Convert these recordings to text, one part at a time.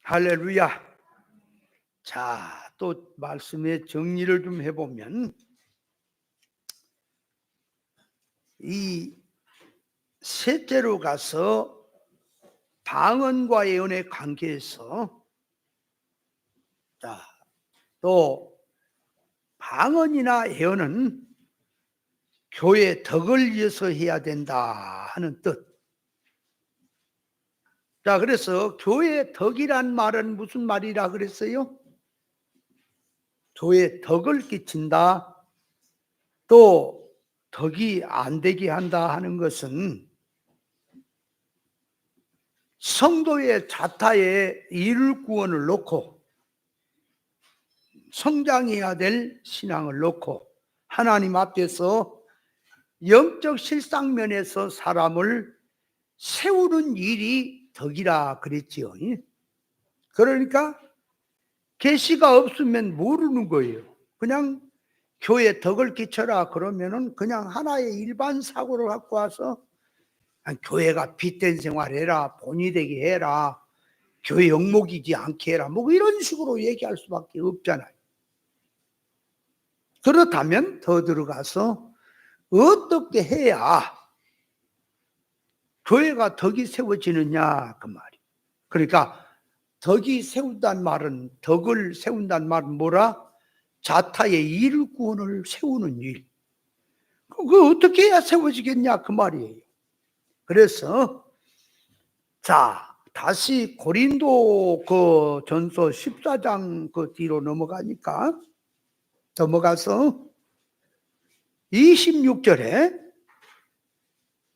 할렐루야. 자, 또 말씀의 정리를 좀 해보면 이 셋째로 가서 방언과 예언의 관계에서 또 방언이나 예언은 교회 덕을 위해서 해야 된다 하는 뜻. 자, 그래서 교회 덕이란 말은 무슨 말이라 그랬어요? 교회 덕을 끼친다, 또 덕이 안 되게 한다 하는 것은 성도의 자타의 이룰 구원을 놓고 성장해야 될 신앙을 놓고 하나님 앞에서 영적 실상면에서 사람을 세우는 일이 덕이라 그랬지요. 그러니까 계시가 없으면 모르는 거예요. 그냥 교회 덕을 끼쳐라 그러면은 그냥 하나의 일반 사고를 갖고 와서 교회가 빛된 생활해라, 본이 되게 해라, 교회 영목이지 않게 해라, 뭐 이런 식으로 얘기할 수밖에 없잖아요. 그렇다면 더 들어가서 어떻게 해야 교회가 덕이 세워지느냐 그 말이에요. 그러니까 덕이 세운다는 말은, 덕을 세운다는 말은 뭐라? 자타의 이룰 구원을 세우는 일. 그거 어떻게 해야 세워지겠냐 그 말이에요. 그래서 자, 다시 고린도 그 전서 14장 그 뒤로 넘어가서 26절에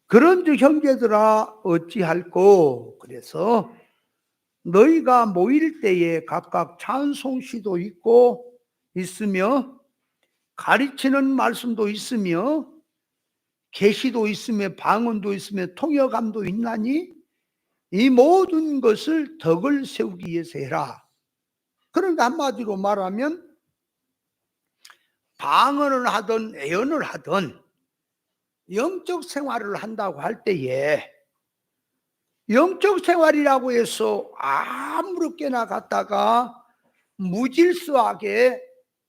그런즉 형제들아 어찌할꼬, 그래서 너희가 모일 때에 각각 찬송시도 있으며 가르치는 말씀도 있으며 계시도 있으며 방언도 있으며 통역감도 있나니 이 모든 것을 덕을 세우기 위해서 해라. 그러니까 한마디로 말하면 방언을 하든 예언을 하든 영적 생활을 한다고 할 때에 영적 생활이라고 해서 아무렇게나 갔다가 무질서하게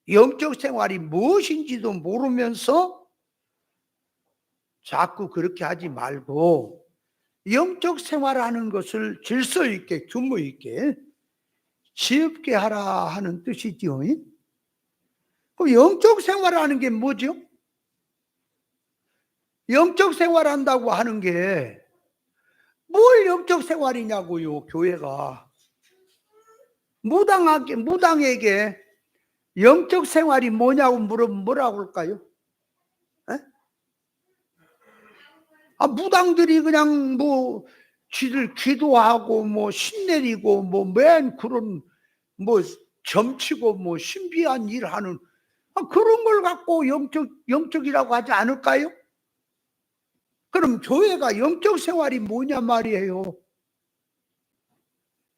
영적 생활이 무엇인지도 모르면서 자꾸 그렇게 하지 말고 영적 생활하는 것을 질서 있게 규모 있게 지혜롭게 하라 하는 뜻이지요. 그럼 영적 생활하는 게 뭐죠? 영적 생활한다고 하는 게 뭘 영적 생활이냐고요. 교회가 무당에게 영적 생활이 뭐냐고 물으면 뭐라고 할까요? 무당들이 그냥 뭐 지들 기도하고 뭐 신내리고 뭐 맨 그런 뭐 점치고 뭐 신비한 일 하는 그런 걸 갖고 영적이라고 하지 않을까요? 그럼 교회가 영적 생활이 뭐냐 말이에요.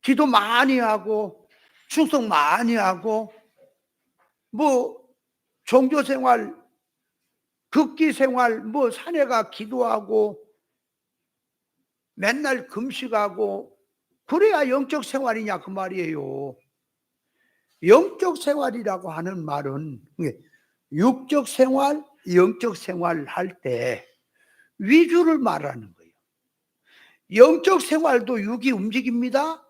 기도 많이 하고 충성 많이 하고 뭐 종교 생활, 극기 생활, 뭐 산에 가 기도하고 맨날 금식하고 그래야 영적 생활이냐 그 말이에요. 영적 생활이라고 하는 말은 육적 생활, 영적 생활을 할 때 위주를 말하는 거예요. 영적 생활도 육이 움직입니다.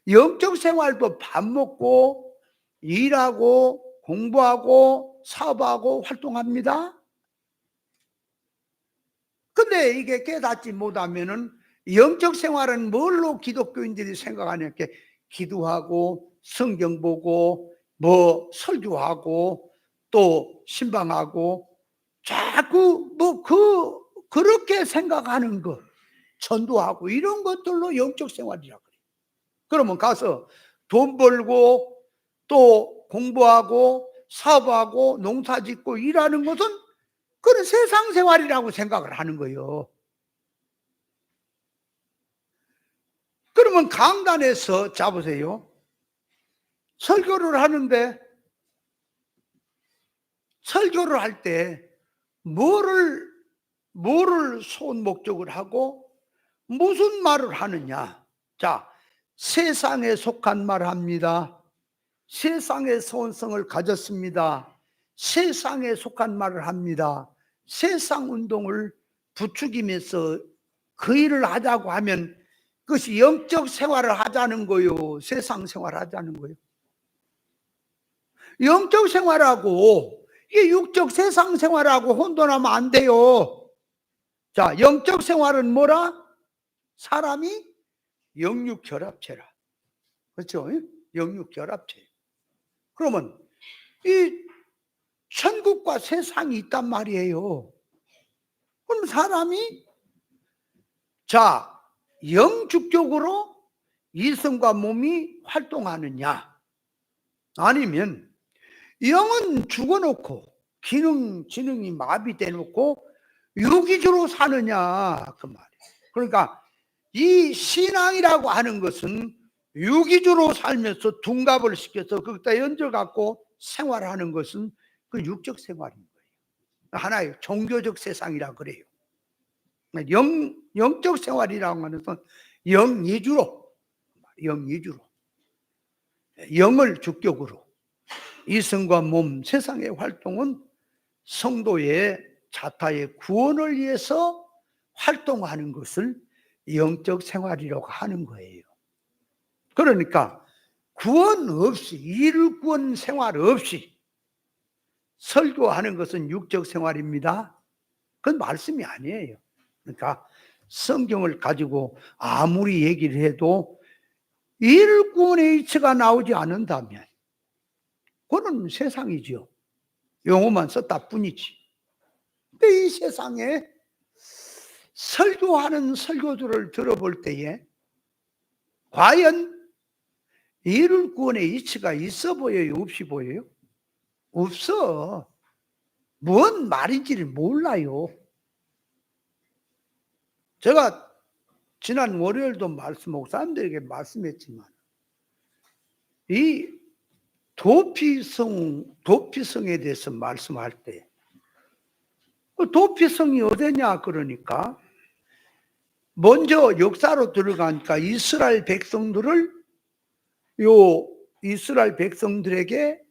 영적 생활도 밥 먹고 일하고 공부하고 사업하고 활동합니다. 근데 이게 깨닫지 못하면은 영적 생활은 뭘로 기독교인들이 생각하냐, 이렇게 기도하고 성경 보고 뭐 설교하고 또 신방하고 자꾸 뭐 그렇게 생각하는 것, 전도하고 이런 것들로 영적 생활이라고 그래요. 그러면 가서 돈 벌고 또 공부하고 사업하고 농사 짓고 일하는 것은 그런 세상 생활이라고 생각을 하는 거예요. 그러면 강단에서 잡으세요. 설교를 하는데 설교를 할 때 뭐를 소원 목적을 하고 무슨 말을 하느냐. 자, 세상에 속한 말 합니다. 세상의 소원성을 가졌습니다. 세상에 속한 말을 합니다. 세상 운동을 부추기면서 그 일을 하자고 하면 그것이 영적 생활을 하자는 거요, 세상 생활을 하자는 거요. 영적 생활하고 이 육적 세상 생활하고 혼돈하면 안 돼요. 자, 영적 생활은 뭐라? 사람이 영육 결합체라. 그렇죠? 영육 결합체. 그러면 이 천국과 세상이 있단 말이에요. 그럼 사람이 자, 영축적으로 이성과 몸이 활동하느냐, 아니면 영은 죽어놓고 지능이 마비돼 놓고 유기주로 사느냐, 그 말이에요. 그러니까 이 신앙이라고 하는 것은 유기주로 살면서 둔갑을 시켜서 거기다 연절 갖고 생활하는 것은 그 육적 생활인 거예요. 하나의 종교적 세상이라 그래요. 영적 생활이라고 하는 것은 영위주로 영을 주격으로 이성과 몸, 세상의 활동은 성도의 자타의 구원을 위해서 활동하는 것을 영적 생활이라고 하는 거예요. 그러니까 구원 없이, 이를 구원 생활 없이 설교하는 것은 육적 생활입니다. 그건 말씀이 아니에요. 그러니까 성경을 가지고 아무리 얘기를 해도 이를 구원의 이치가 나오지 않는다면 그건 세상이죠. 용어만 썼다 뿐이지. 근데 이 세상에 설교하는 설교들을 들어볼 때에 과연 이를 구원의 이치가 있어 보여요? 없이 보여요? 없어. 뭔 말인지를 몰라요. 제가 지난 월요일도 목사님들에게 말씀했지만 이 도피성에 대해서 말씀할 때 도피성이 어디냐 그러니까 먼저 역사로 들어가니까 이스라엘 백성들에게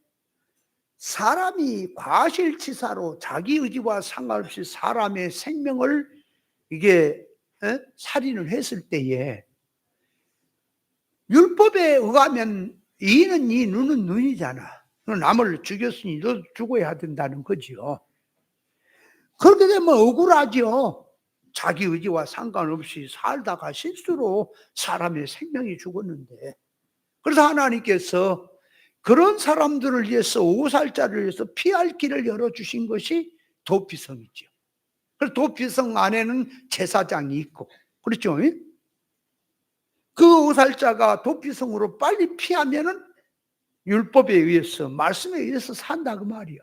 사람이 과실치사로 자기 의지와 상관없이 사람의 생명을 이게 살인을 했을 때에 율법에 의하면 이는 이, 눈은 눈이잖아. 남을 죽였으니 너도 죽어야 된다는 거지요. 그렇게 되면 억울하죠. 자기 의지와 상관없이 살다가 실수로 사람의 생명이 죽었는데, 그래서 하나님께서 그런 사람들을 위해서, 오살자를 위해서 피할 길을 열어주신 것이 도피성이죠. 그래서 도피성 안에는 제사장이 있고, 그렇죠? 그 오살자가 도피성으로 빨리 피하면은 율법에 의해서, 말씀에 의해서 산다 그 말이야.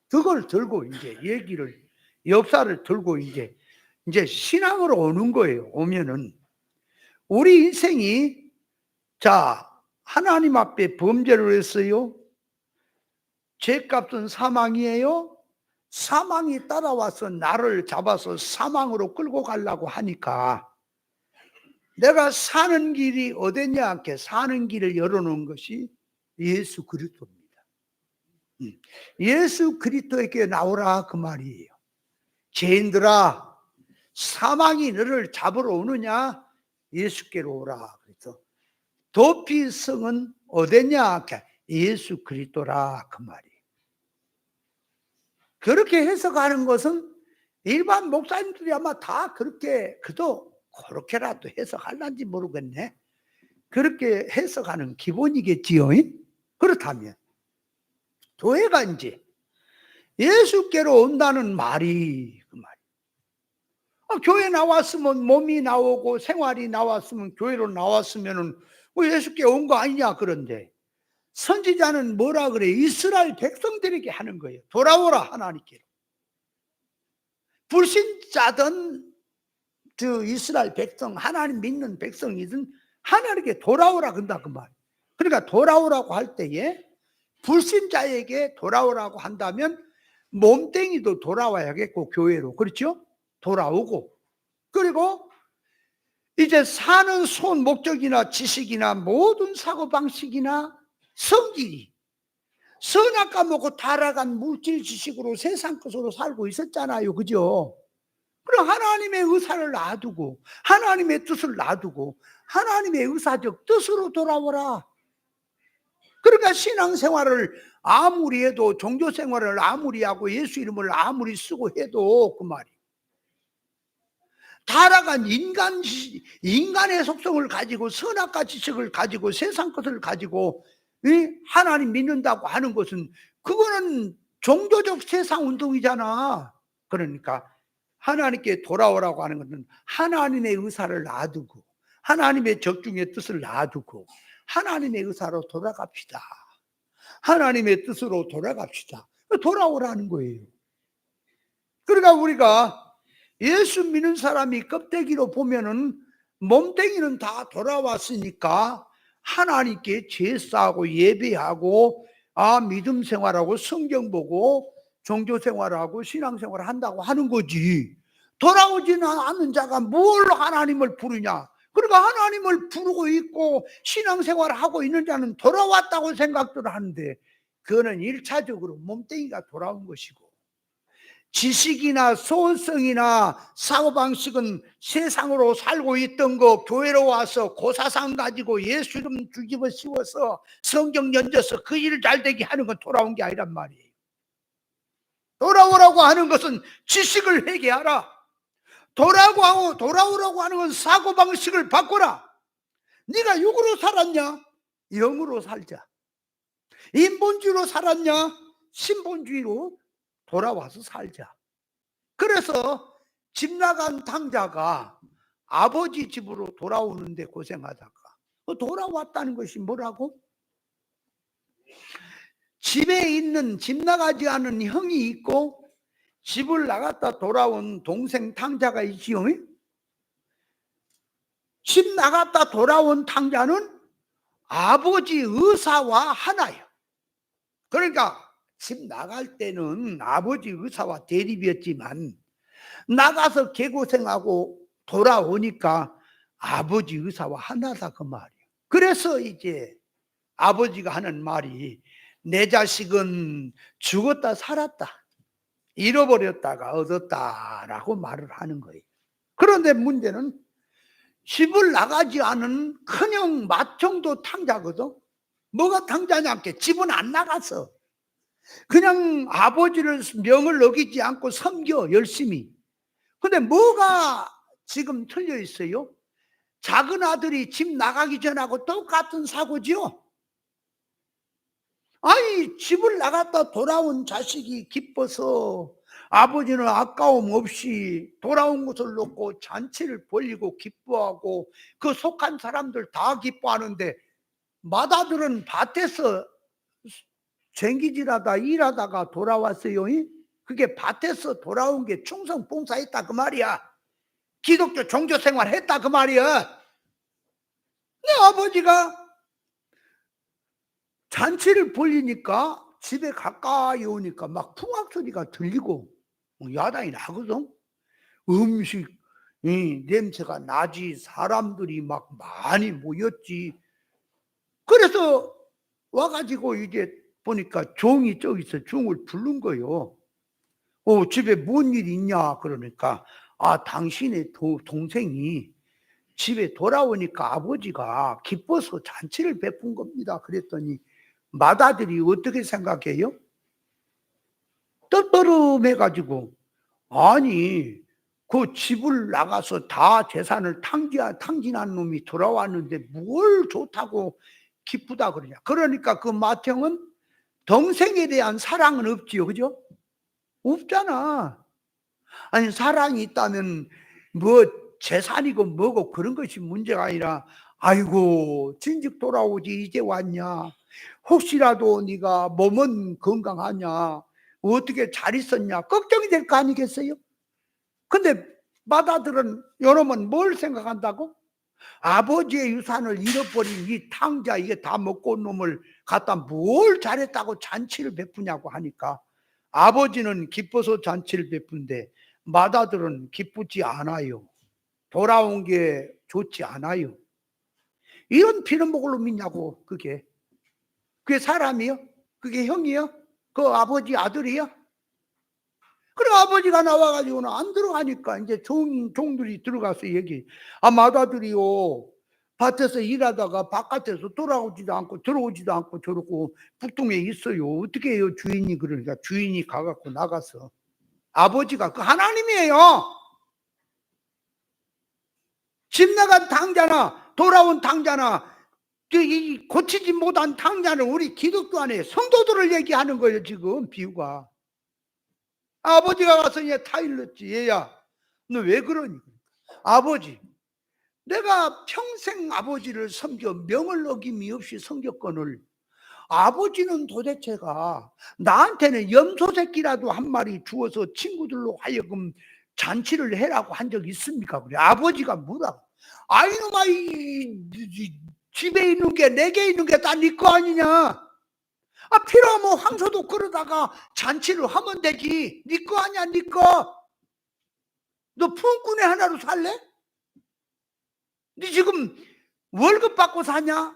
그걸 들고 이제 엽사를 들고 이제 신앙으로 오는 거예요. 오면은 우리 인생이 자, 하나님 앞에 범죄를 했어요. 죄값은 사망이에요. 사망이 따라와서 나를 잡아서 사망으로 끌고 가려고 하니까 내가 사는 길이 어디냐, 이렇게 사는 길을 열어놓은 것이 예수 그리스도입니다. 예수 그리스도에게 나오라 그 말이에요. 죄인들아, 사망이 너를 잡으러 오느냐? 예수께로 오라. 그래서 도피성은 어디냐? 예수 그리스도라 그 말이에요. 그렇게 해석하는 것은 일반 목사님들이 아마 다 그렇게라도 해석할란지 모르겠네. 그렇게 해석하는 기본이겠지요. 그렇다면 교회가 이제 예수께로 온다는 말이 그 말이에요. 교회 나왔으면 몸이 나오고 생활이 나왔으면 교회로 나왔으면은 예수께 온 거 아니냐. 그런데 선지자는 뭐라 그래? 이스라엘 백성들에게 하는 거예요. 돌아오라 하나님께로. 불신자든 이스라엘 백성, 하나님 믿는 백성이든 하나님께 돌아오라 그런다 그 말. 그러니까 돌아오라고 할 때에 불신자에게 돌아오라고 한다면 몸뚱이도 돌아와야겠고 교회로, 그렇죠? 돌아오고, 그리고 이제 사는 손 목적이나 지식이나 모든 사고방식이나 성질이 선악과 먹고 타락한 물질 지식으로 세상 것으로 살고 있었잖아요. 그죠? 그럼 하나님의 의사를 놔두고 하나님의 뜻을 놔두고 하나님의 의사적 뜻으로 돌아오라. 그러니까 신앙생활을 아무리 해도 종교생활을 아무리 하고 예수 이름을 아무리 쓰고 해도 그 말이 타락한 인간의 속성을 가지고 선악과 지식을 가지고 세상 것을 가지고 하나님 믿는다고 하는 것은 그거는 종교적 세상 운동이잖아. 그러니까 하나님께 돌아오라고 하는 것은 하나님의 의사를 놔두고 하나님의 적중의 뜻을 놔두고 하나님의 의사로 돌아갑시다. 하나님의 뜻으로 돌아갑시다. 돌아오라는 거예요. 그러니까 우리가 예수 믿는 사람이 껍데기로 보면은 몸뚱이는 다 돌아왔으니까 하나님께 제사하고 예배하고 믿음 생활하고 성경 보고 종교 생활하고 신앙 생활을 한다고 하는 거지. 돌아오지는 않는 자가 뭘 하나님을 부르냐. 그러니까 하나님을 부르고 있고 신앙 생활을 하고 있는 자는 돌아왔다고 생각들 하는데 그거는 일차적으로 몸뚱이가 돌아온 것이고 지식이나 소원성이나 사고방식은 세상으로 살고 있던 거 교회로 와서 고사상 가지고 예수 이름 뒤집어 씌워서 성경 연져서 그 일 잘되게 하는 건 돌아온 게 아니란 말이에요. 돌아오라고 하는 것은 지식을 회개하라. 돌아오라고 하는 건 사고방식을 바꿔라. 네가 육으로 살았냐? 영으로 살자. 인본주의로 살았냐? 신본주의로 돌아와서 살자. 그래서 집 나간 탕자가 아버지 집으로 돌아오는데 고생하다가 돌아왔다는 것이 뭐라고? 집에 있는 집 나가지 않은 형이 있고 집을 나갔다 돌아온 동생 탕자가 있지요. 집 나갔다 돌아온 탕자는 아버지 의사와 하나예요. 그러니까 집 나갈 때는 아버지 의사와 대립이었지만 나가서 개고생하고 돌아오니까 아버지 의사와 하나다 그 말이에요. 그래서 이제 아버지가 하는 말이 내 자식은 죽었다 살았다 잃어버렸다가 얻었다라고 말을 하는 거예요. 그런데 문제는 집을 나가지 않은 큰형 맏형도 탕자거든. 뭐가 탕자냐? 집은 안 나갔어. 그냥 아버지를 명을 어기지 않고 섬겨 열심히. 근데 뭐가 지금 틀려 있어요? 작은 아들이 집 나가기 전하고 똑같은 사고지요. 아니 집을 나갔다 돌아온 자식이 기뻐서 아버지는 아까움 없이 돌아온 것을 놓고 잔치를 벌이고 기뻐하고 그 속한 사람들 다 기뻐하는데 맏아들은 밭에서 쟁기질하다 일하다가 돌아왔어요. 그게 밭에서 돌아온 게 충성 봉사했다 그 말이야. 기독교 종교생활 했다 그 말이야. 내 아버지가 잔치를 벌리니까 집에 가까이 오니까 막 풍악 소리가 들리고 야단이 나거든. 음식 냄새가 나지. 사람들이 막 많이 모였지. 그래서 와가지고 이제 보니까 종이 저기서 종을 부른 거요. 집에 뭔 일 있냐 그러니까 당신의 동생이 집에 돌아오니까 아버지가 기뻐서 잔치를 베푼 겁니다. 그랬더니 맏아들이 어떻게 생각해요? 떨떠름해가지고 아니 그 집을 나가서 다 재산을 탕진한 놈이 돌아왔는데 뭘 좋다고 기쁘다 그러냐. 그러니까 그 맏형은 동생에 대한 사랑은 없지요. 그죠? 없잖아. 아니 사랑이 있다면 뭐 재산이고 뭐고 그런 것이 문제가 아니라 아이고 진즉 돌아오지 이제 왔냐. 혹시라도 네가 몸은 건강하냐. 어떻게 잘 있었냐. 걱정이 될 거 아니겠어요? 근데 맏아들은 요놈은 뭘 생각한다고? 아버지의 유산을 잃어버린 이 탕자 이게 다 먹고 온 놈을 갖다 뭘 잘했다고 잔치를 베푸냐고 하니까 아버지는 기뻐서 잔치를 베푼데 맏아들은 기쁘지 않아요. 돌아온 게 좋지 않아요. 이런 피는 뭐로 믿냐고. 그게 사람이요? 그게 형이요? 그 아버지 아들이요? 그래 아버지가 나와가지고는 안 들어가니까 이제 종들이 들어가서 얘기. 아 맏아들이요 밭에서 일하다가 바깥에서 돌아오지도 않고 들어오지도 않고 저러고 북동에 있어요. 어떻게 해요 주인이. 그러니까 주인이 가갖고 나가서 아버지가 그 하나님이에요. 집 나간 당자나 돌아온 당자나 이 고치지 못한 당자는 우리 기독교 안에 성도들을 얘기하는 거예요. 지금 비유가. 아버지가 가서 얘 타일렀지. 얘야 너 왜 그러니. 아버지 내가 평생 아버지를 섬겨 명을 어김이 없이 섬겼거늘 아버지는 도대체가 나한테는 염소 새끼라도 한 마리 주어서 친구들로 하여금 잔치를 해라고 한 적 있습니까? 그래 아버지가 뭐라고. 아이놈아 집에 있는 게 내게 있는 게 다 네 거 아니냐. 아 필요하면 황소도 끌어다가 잔치를 하면 되지. 네 거 아니야 네 거. 너 품꾼의 하나로 살래? 네 지금 월급 받고 사냐?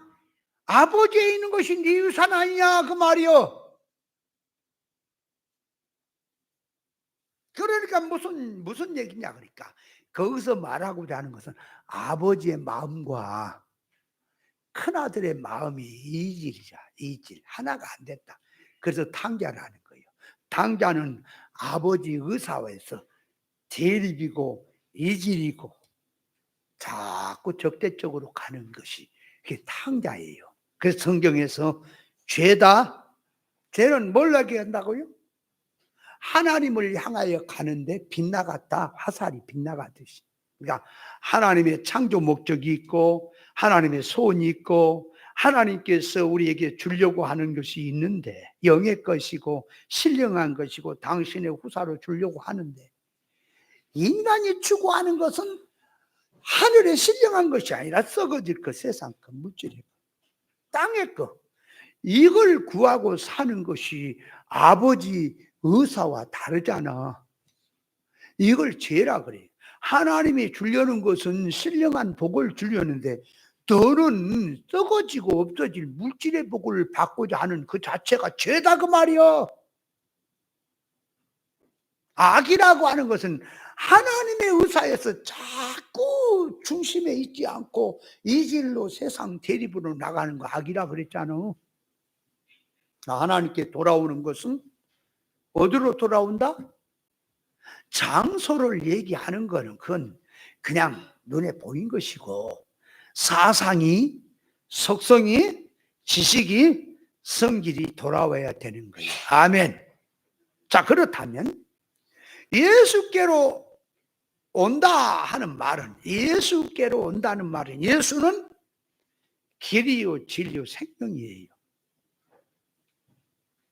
아버지에 있는 것이 네 유산 아니냐 그 말이요. 그러니까 무슨 얘기냐 그러니까 거기서 말하고자 하는 것은 아버지의 마음과 큰아들의 마음이 이질이자 이질 하나가 안 됐다. 그래서 탕자라는 거예요. 탕자는 아버지 의사와에서 대립이고 이질이고 자꾸 적대적으로 가는 것이 그게 탕자예요. 그래서 성경에서 죄다 죄는 뭘 하게 한다고요? 하나님을 향하여 가는데 빗나갔다. 화살이 빗나가듯이. 그러니까 하나님의 창조 목적이 있고 하나님의 소원이 있고 하나님께서 우리에게 주려고 하는 것이 있는데 영의 것이고 신령한 것이고 당신의 후사로 주려고 하는데 인간이 추구하는 것은 하늘의 신령한 것이 아니라 썩어질 것, 세상 것, 물질의 것, 땅의 것. 이걸 구하고 사는 것이 아버지 의사와 다르잖아. 이걸 죄라 그래. 하나님이 주려는 것은 신령한 복을 주려는데 너는 썩어지고 없어질 물질의 복을 받고자 하는 그 자체가 죄다 그 말이야. 악이라고 하는 것은 하나님의 의사에서 자꾸 중심에 있지 않고 이질로 세상 대립으로 나가는 거 악이라 그랬잖아. 하나님께 돌아오는 것은 어디로 돌아온다? 장소를 얘기하는 거는 그건 그냥 눈에 보인 것이고 사상이, 속성이, 지식이, 성질이 돌아와야 되는 거예요. 아멘. 자 그렇다면 예수께로 온다 하는 말은 예수께로 온다는 말은 예수는 길이요 진리요 생명이에요.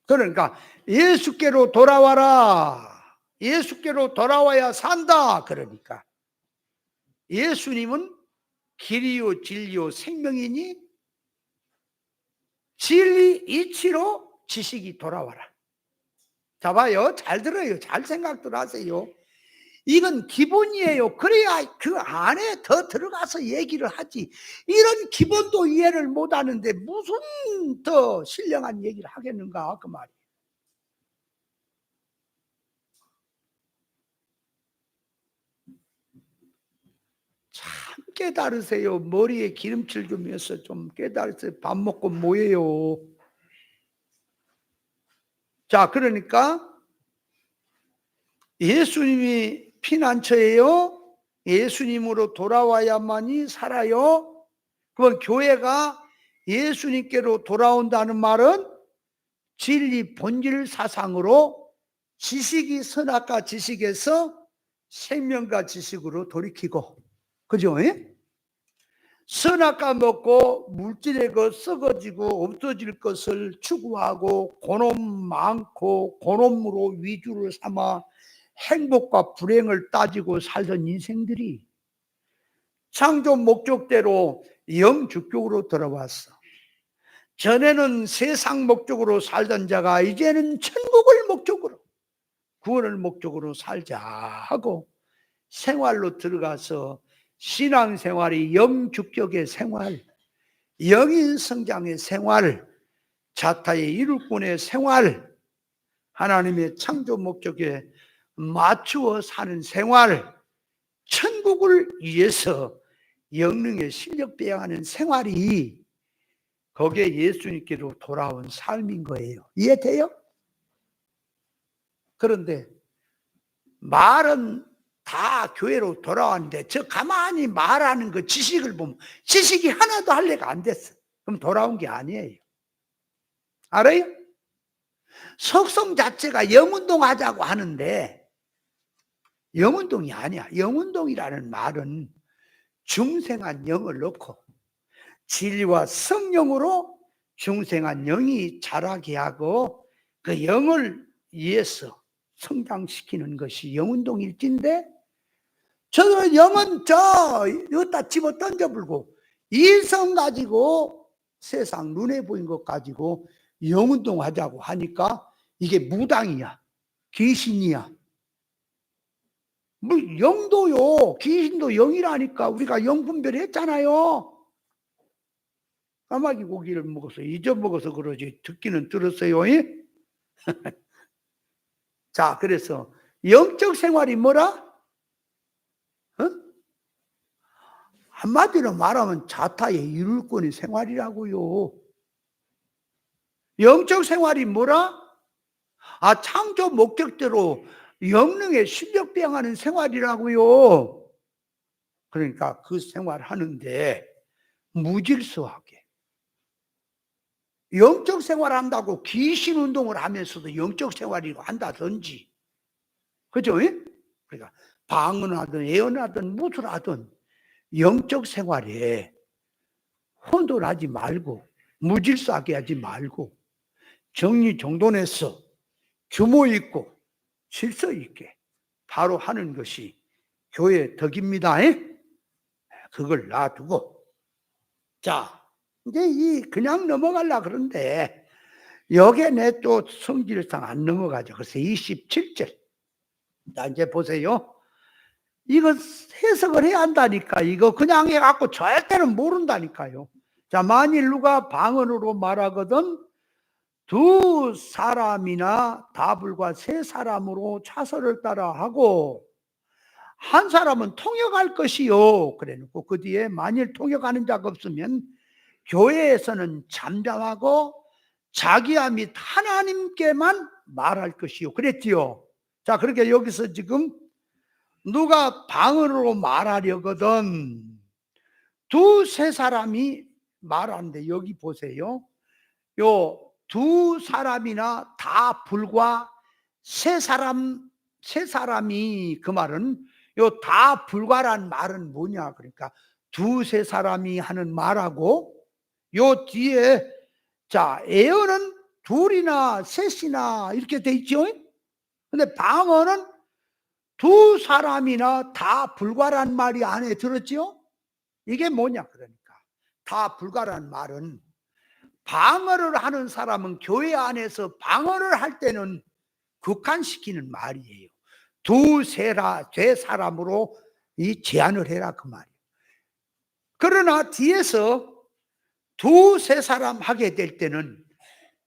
그러니까 예수께로 돌아와라. 예수께로 돌아와야 산다. 그러니까 예수님은 길이요 진리요 생명이니 진리 이치로 지식이 돌아와라. 자 봐요. 잘 들어요. 잘 생각들 하세요. 이건 기본이에요. 그래야 그 안에 더 들어가서 얘기를 하지. 이런 기본도 이해를 못하는데 무슨 더 신령한 얘기를 하겠는가 그 말이에요. 참 깨달으세요. 머리에 기름칠 좀 해서 좀 깨달으세요. 밥 먹고 뭐예요. 자 그러니까 예수님이 피난처예요. 예수님으로 돌아와야만이 살아요. 그건 교회가 예수님께로 돌아온다는 말은 진리 본질 사상으로 지식이 선악과 지식에서 생명과 지식으로 돌이키고 그죠? 선악과 먹고 물질의 것 썩어지고 없어질 것을 추구하고 고놈 많고 고놈으로 위주를 삼아 행복과 불행을 따지고 살던 인생들이 창조 목적대로 영주격으로 돌아왔어. 전에는 세상 목적으로 살던 자가 이제는 천국을 목적으로 구원을 목적으로 살자 하고 생활로 들어가서 신앙생활이 영주격의 생활, 영인 성장의 생활, 자타의 이룰꾼의 생활, 하나님의 창조 목적에 맞추어 사는 생활, 천국을 위해서 영능의 실력 배양하는 생활이 거기에 예수님께로 돌아온 삶인 거예요. 이해돼요? 그런데 말은 다 교회로 돌아왔는데 저 가만히 말하는 그 지식을 보면 지식이 하나도 할례가 안 됐어. 그럼 돌아온 게 아니에요. 알아요? 속성 자체가 영운동 하자고 하는데 영운동이 아니야. 영운동이라는 말은 중생한 영을 넣고 진리와 성령으로 중생한 영이 자라게 하고 그 영을 위해서 성장시키는 것이 영운동일진데 저 영은 여기다 집어 던져불고 이성 가지고 세상 눈에 보인 것 가지고 영운동 하자고 하니까 이게 무당이야. 귀신이야. 뭐 영도요. 귀신도 영이라니까 우리가 영 분별했잖아요. 까마귀 고기를 먹어서 잊어먹어서 그러지 듣기는 들었어요. 자, 그래서 영적 생활이 뭐라? 한마디로 말하면 자타의 이룰권의 생활이라고요. 영적 생활이 뭐라? 창조 목적대로 영능의 실력 배양하는 생활이라고요. 그러니까 그 생활하는데 무질서하게 영적 생활한다고 귀신 운동을 하면서도 영적 생활이고 한다든지, 그죠? 그러니까 방언하든 예언하든 무술 하든 영적 생활에 혼돈하지 말고 무질서하게 하지 말고 정리정돈해서 규모 있고 질서 있게 바로 하는 것이 교회의 덕입니다. 그걸 놔두고 자 이제 그냥 넘어가려 그런데 여기에 내 또 성질상 안 넘어가죠. 그래서 27절 자 이제 보세요. 이거 해석을 해야 한다니까. 이거 그냥 해갖고 절대는 모른다니까요. 자, 만일 누가 방언으로 말하거든 두 사람이나 다불과 세 사람으로 차서를 따라 하고 한 사람은 통역할 것이요. 그래 놓고 그 뒤에 만일 통역하는 자가 없으면 교회에서는 잠잠하고 자기야 및 하나님께만 말할 것이요. 그랬지요. 자, 그렇게 여기서 지금 누가 방언으로 말하려거든 두세 사람이 말하는데 여기 보세요. 요 두 사람이나 다 불과 세 사람이 그 말은 요 다 불과란 말은 뭐냐? 그러니까 두세 사람이 하는 말하고 요 뒤에 자 예언은 둘이나 셋이나 이렇게 돼 있죠. 근데 방언은 두 사람이나 다 불과란 말이 안에 들었지요? 이게 뭐냐? 그러니까 다 불과란 말은 방언을 하는 사람은 교회 안에서 방언을 할 때는 국한시키는 말이에요. 두세 사람으로 이 제한을 해라 그 말이에요. 그러나 뒤에서 두세 사람 하게 될 때는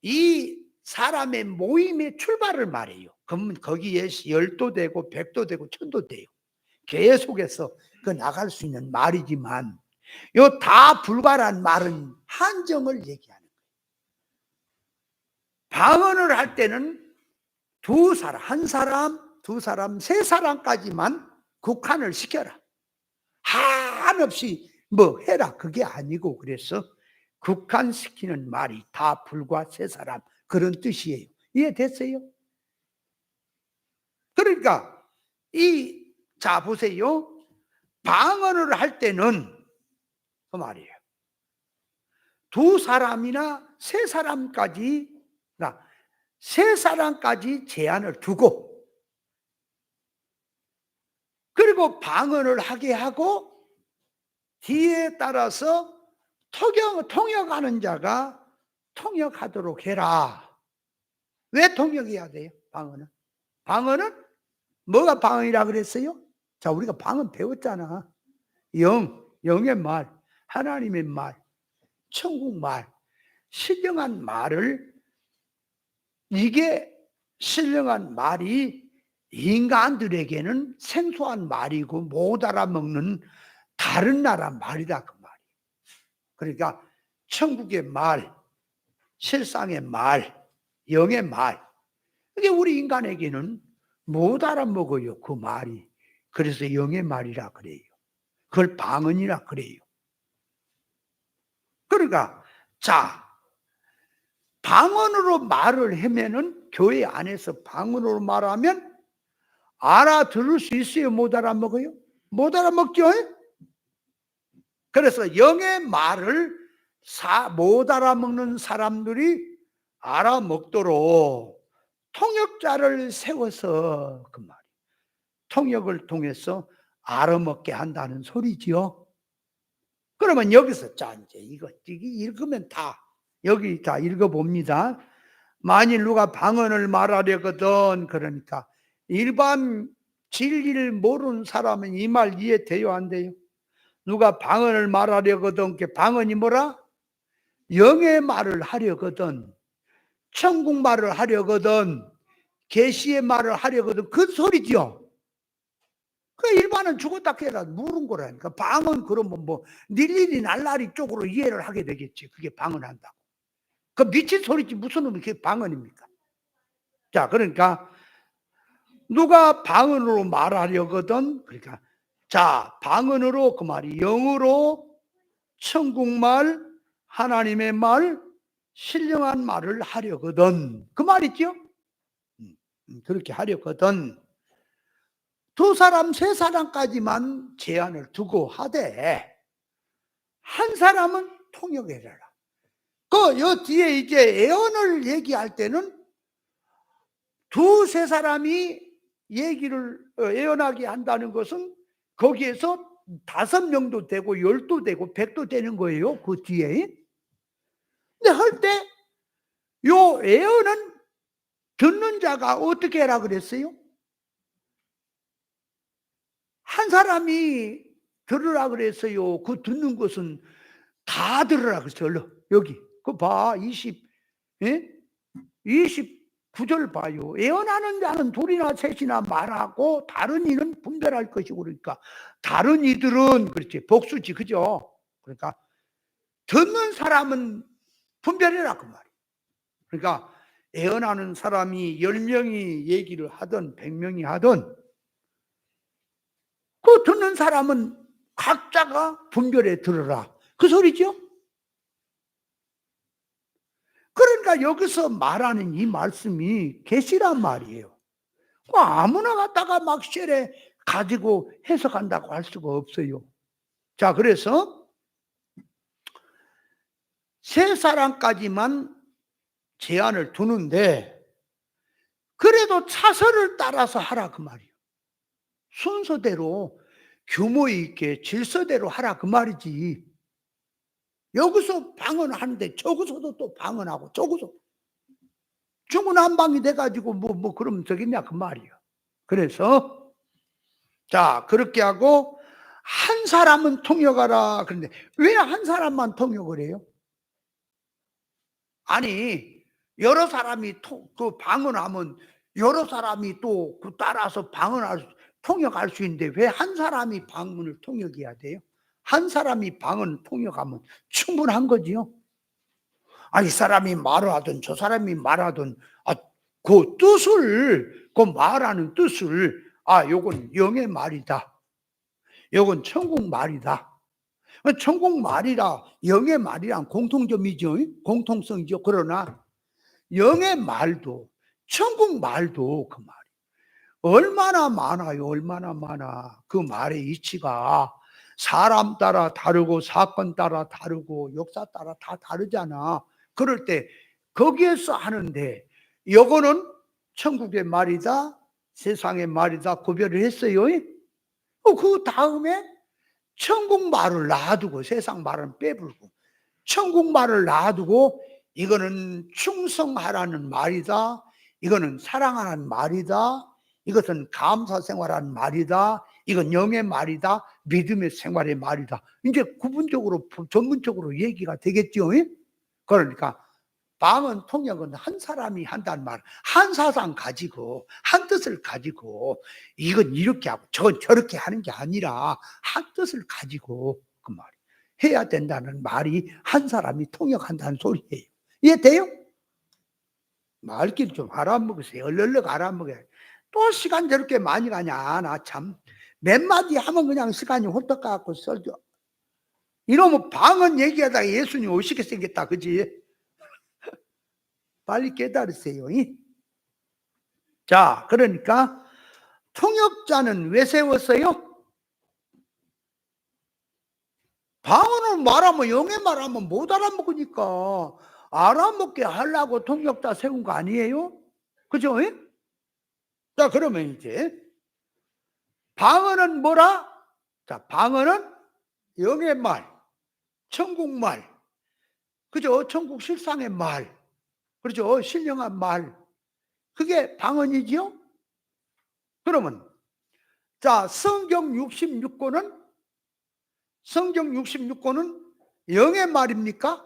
이 사람의 모임의 출발을 말해요. 그러면 거기에 10도 되고 100도 되고 1000도 돼요. 계속해서 그 나갈 수 있는 말이지만 요 다 불과란 말은 한정을 얘기하는 거예요. 방언을 할 때는 두 사람, 한 사람, 두 사람, 세 사람까지만 국한을 시켜라. 한없이 뭐 해라 그게 아니고 그래서 국한시키는 말이 다 불과 세 사람 그런 뜻이에요. 이해됐어요? 그러니까 자 보세요. 방언을 할 때는 그 말이에요. 두 사람이나 세 사람까지 세 사람까지 제한을 두고 그리고 방언을 하게 하고 뒤에 따라서 통역하는 자가 통역하도록 해라. 왜 통역해야 돼요? 방언은 뭐가 방언이라 그랬어요? 자 우리가 방언 배웠잖아. 영의 말, 하나님의 말, 천국 말, 신령한 말을, 이게 신령한 말이 인간들에게는 생소한 말이고 못 알아먹는 다른 나라 말이다, 그 말이. 그러니까 천국의 말, 실상의 말, 영의 말, 이게 우리 인간에게는 못 알아먹어요, 그 말이. 그래서 영의 말이라 그래요. 그걸 방언이라 그래요. 그러니까 자, 방언으로 말을 하면은, 교회 안에서 방언으로 말하면 알아들을 수 있어요, 못 알아먹어요? 못 알아먹죠? 그래서 영의 말을 못 알아먹는 사람들이 알아먹도록 통역자를 세워서, 그 말이 통역을 통해서 알아먹게 한다는 소리지요. 그러면 여기서 자, 이제 이거 읽으면 다, 여기 다 읽어봅니다. 만일 누가 방언을 말하려거든, 그러니까 일반 진리를 모르는 사람은 이 말 이해돼요, 안 돼요? 누가 방언을 말하려거든, 방언이 뭐라? 영의 말을 하려거든, 천국 말을 하려거든, 계시의 말을 하려거든, 그 소리죠. 그 일반은 죽었다 깨라 물은 거라니까. 방언 그러면 뭐 일일이 날라리 쪽으로 이해를 하게 되겠지. 그게 방언한다고. 그 미친 소리지 무슨 놈이 그게 방언입니까? 자, 그러니까 누가 방언으로 말하려거든, 그러니까 자, 방언으로, 그 말이 영으로 천국말, 하나님의 말, 신령한 말을 하려거든, 그 말이죠. 그렇게 하려거든 두 사람, 세 사람까지만 제한을 두고 하되 한 사람은 통역해라. 요 뒤에 이제 예언을 얘기할 때는 두세 사람이 얘기를 예언하게 한다는 것은 거기에서 5명도 되고 10도 되고 100도 되는 거예요, 그 뒤에. 근데 할 때 요 예언은 듣는 자가 어떻게 해라 그랬어요? 한 사람이 들으라 그랬어요. 그 듣는 것은 다 들으라 그랬어요. 여기 그 봐, 29절 봐요. 예언하는 자는 둘이나 셋이나 말하고 다른 이는 분별할 것이고, 그러니까 다른 이들은 그렇지 복수지, 그죠? 그러니까 듣는 사람은 분별해라, 그 말이에요. 그러니까 예언하는 사람이 10명이 얘기를 하든 100명이 하든 그 듣는 사람은 각자가 분별해 들으라, 그 소리죠. 그러니까 여기서 말하는 이 말씀이 계시란 말이에요. 아무나 갖다가 막 쉐레 가지고 해석한다고 할 수가 없어요. 자, 그래서 세 사람까지만 제한을 두는데 그래도 차선을 따라서 하라, 그 말이에요. 순서대로 규모 있게 질서대로 하라, 그 말이지. 여기서 방언하는데 저기서도 또 방언하고 저기서 중구난방이 돼가지고 뭐 그러면 되겠냐, 그 말이에요. 그래서 자, 그렇게 하고 한 사람은 통역하라. 그런데 왜 한 사람만 통역을 해요? 아니, 여러 사람이 그 방언하면 여러 사람이 또 그 따라서 통역할 수 있는데 왜 한 사람이 방언을 통역해야 돼요? 한 사람이 방언 통역하면 충분한 거지요. 이 사람이 말을 하든 저 사람이 말하든 그 뜻을, 그 말하는 뜻을, 요건 영의 말이다, 요건 천국 말이다. 천국 말이라 영의 말이랑 공통점이죠. 공통성이죠. 그러나 영의 말도 천국 말도 그 말이 얼마나 많아요. 얼마나 많아. 그 말의 이치가 사람 따라 다르고 사건 따라 다르고 역사 따라 다 다르잖아. 그럴 때 거기에서 하는데 요거는 천국의 말이다, 세상의 말이다 구별을 했어요. 그 다음에 천국 말을 놔두고 세상 말은 빼불고 천국 말을 놔두고 이거는 충성하라는 말이다, 이거는 사랑하라는 말이다, 이것은 감사생활하는 말이다, 이건 영의 말이다, 믿음의 생활의 말이다. 이제 구분적으로 전문적으로 얘기가 되겠죠. 그러니까 방언 통역은 한 사람이 한다는 말, 한 사상 가지고 한 뜻을 가지고 이건 이렇게 하고 저건 저렇게 하는 게 아니라 한 뜻을 가지고 그 말 해야 된다는 말이 한 사람이 통역한다는 소리예요. 이해돼요? 말귀를 좀 알아먹으세요. 얼른 알아먹어요. 또 시간 저렇게 많이 가냐. 나 참 몇 마디 하면 그냥 시간이 홀딱 가고 썰죠. 이러면 방언 얘기하다가 예수님 오시게 생겼다, 그지? 빨리 깨달으세요. 자, 그러니까 통역자는 왜 세웠어요? 방언을 말하면, 영의 말하면 못 알아먹으니까 알아먹게 하려고 통역자 세운 거 아니에요? 그죠? 자, 그러면 이제 방언은 뭐라? 자, 방언은 영의 말, 천국 말, 그죠? 천국 실상의 말, 그렇죠? 신령한 말, 그게 방언이지요? 그러면 자, 성경 66권은 영의 말입니까?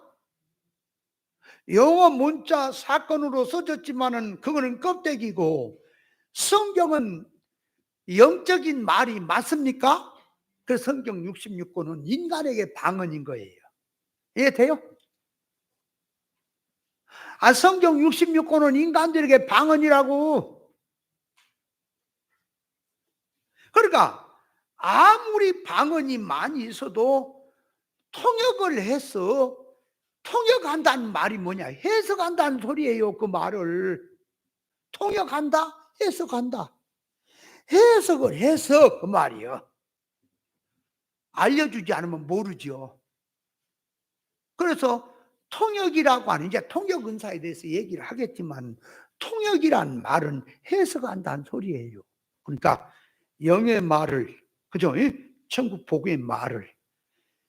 영어 문자 사건으로 써졌지만은 그거는 껍데기고 성경은 영적인 말이 맞습니까? 그 성경 66권은 인간에게 방언인 거예요. 이해돼요? 아, 성경 66권은 인간들에게 방언이라고. 그러니까 아무리 방언이 많이 있어도 통역을 해서 통역한다는 말이 뭐냐? 해석한다는 소리예요. 그 말을 통역한다, 해석한다. 해석을 해서 그 말이요. 알려주지 않으면 모르죠. 그래서 통역이라고 하는, 이제 통역 은사에 대해서 얘기를 하겠지만 통역이란 말은 해석한다는 소리예요. 그러니까 영의 말을, 그죠? 천국 복음의 말을,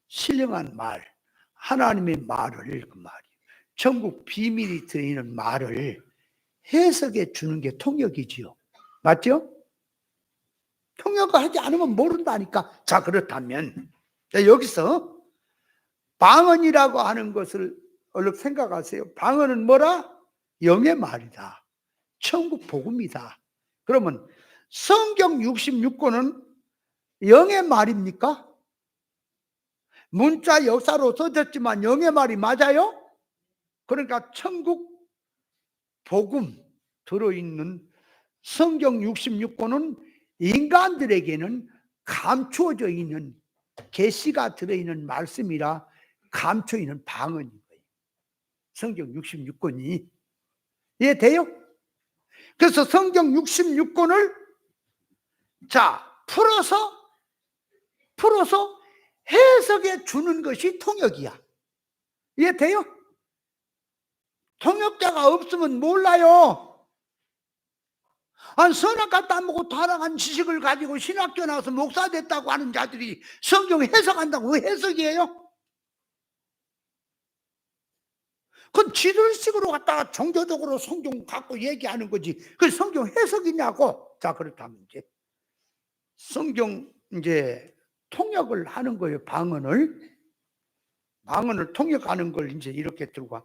신령한 말, 하나님의 말을, 그 말이에요. 천국 비밀이 들어있는 말을 해석해 주는 게 통역이지요. 맞죠? 통역을 하지 않으면 모른다니까. 자, 그렇다면 여기서 방언이라고 하는 것을 얼른 생각하세요. 방언은 뭐라? 영의 말이다. 천국 복음이다. 그러면 성경 66권은 영의 말입니까? 문자 역사로 써졌지만 영의 말이 맞아요? 그러니까 천국 복음 들어있는 성경 66권은 인간들에게는 감추어져 있는, 계시가 들어있는 말씀이라 감춰 있는 방언인 거예요. 성경 66권이. 이해돼요? 그래서 성경 66권을 자 풀어서 해석해 주는 것이 통역이야. 이해돼요? 통역자가 없으면 몰라요. 한 선악과도 안 먹고 타락한 지식을 가지고 신학교 나와서 목사 됐다고 하는 자들이 성경 해석한다고 왜 해석이에요? 그건 지들식으로 갖다가 종교적으로 성경 갖고 얘기하는 거지. 그 성경 해석이냐고. 자, 그렇다면 이제 성경 이제 통역을 하는 거예요. 방언을 통역하는 걸 이제 이렇게 들고 와.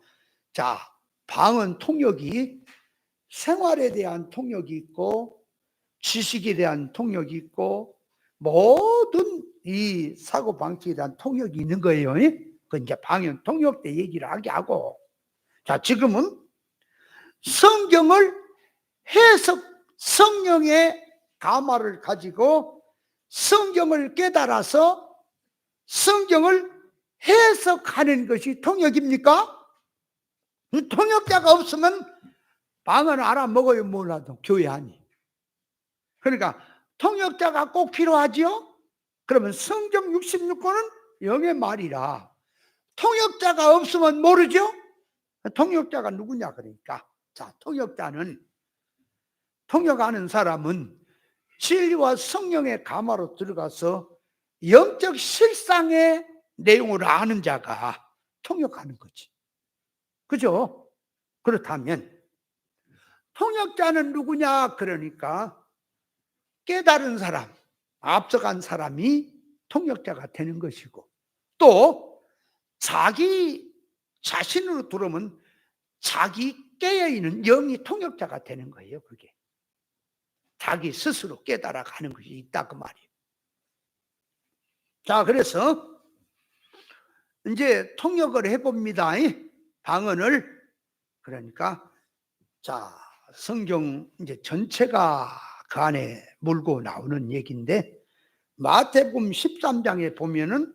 자, 방언 통역이 생활에 대한 통역이 있고 지식에 대한 통역이 있고 모든 이 사고 방식에 대한 통역이 있는 거예요. 그 이제 방언 통역 때 얘기를 하게 하고. 자, 지금은 성경을 해석, 성령의 감화를 가지고 성경을 깨달아서 성경을 해석하는 것이 통역입니까? 통역자가 없으면 방언을 알아먹어요. 몰라도 교회 아니. 그러니까 통역자가 꼭 필요하지요. 그러면 성경 66권은 영의 말이라 통역자가 없으면 모르죠. 통역자가 누구냐 그러니까. 자, 통역하는 사람은 진리와 성령의 감화로 들어가서 영적 실상의 내용을 아는 자가 통역하는 거지. 그죠? 그렇다면 통역자는 누구냐 그러니까 깨달은 사람, 앞서간 사람이 통역자가 되는 것이고, 또 자기 자신으로 들어오면 자기 깨어있는 영이 통역자가 되는 거예요. 그게 자기 스스로 깨달아 가는 것이 있다 그 말이에요. 자, 그래서 이제 통역을 해봅니다. 방언을. 그러니까 자, 성경 이제 전체가 그 안에 물고 나오는 얘기인데, 마태복음 13장에 보면은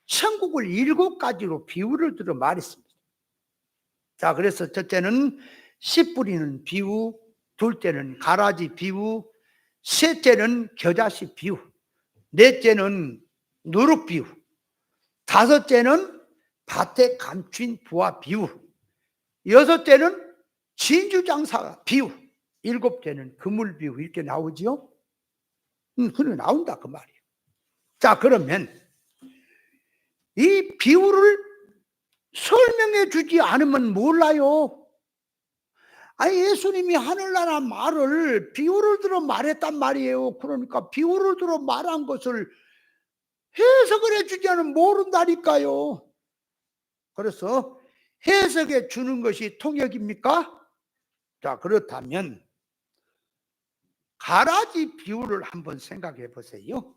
천국을 7가지로 비유를 들어 말했습니다. 자, 그래서 첫째는 씨 뿌리는 비유, 둘째는 가라지 비유, 셋째는 겨자씨 비유, 넷째는 누룩 비유, 다섯째는 밭에 감춘 부화 비유, 여섯째는 진주장사 비유, 일곱째는 그물 비유. 이렇게 나오지요? 그래 나온다 그 말이에요. 자, 그러면 이 비유를 설명해 주지 않으면 몰라요. 아니, 예수님이 하늘나라 말을 비유를 들어 말했단 말이에요. 그러니까 비유를 들어 말한 것을 해석을 해주지 않으면 모른다니까요. 그래서 해석해 주는 것이 통역입니까? 자, 그렇다면 가라지 비유를 한번 생각해 보세요.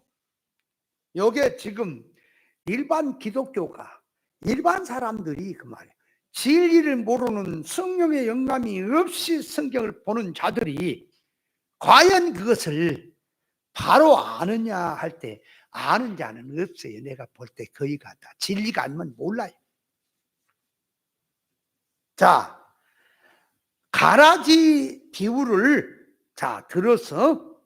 요게 지금 일반 기독교가, 일반 사람들이 그 말이에요. 진리를 모르는 성령의 영감이 없이 성경을 보는 자들이 과연 그것을 바로 아느냐 할 때 아는 자는 없어요. 내가 볼 때 거의가 다 진리가 아니면 몰라요. 자, 가라지 비유를 자 들어서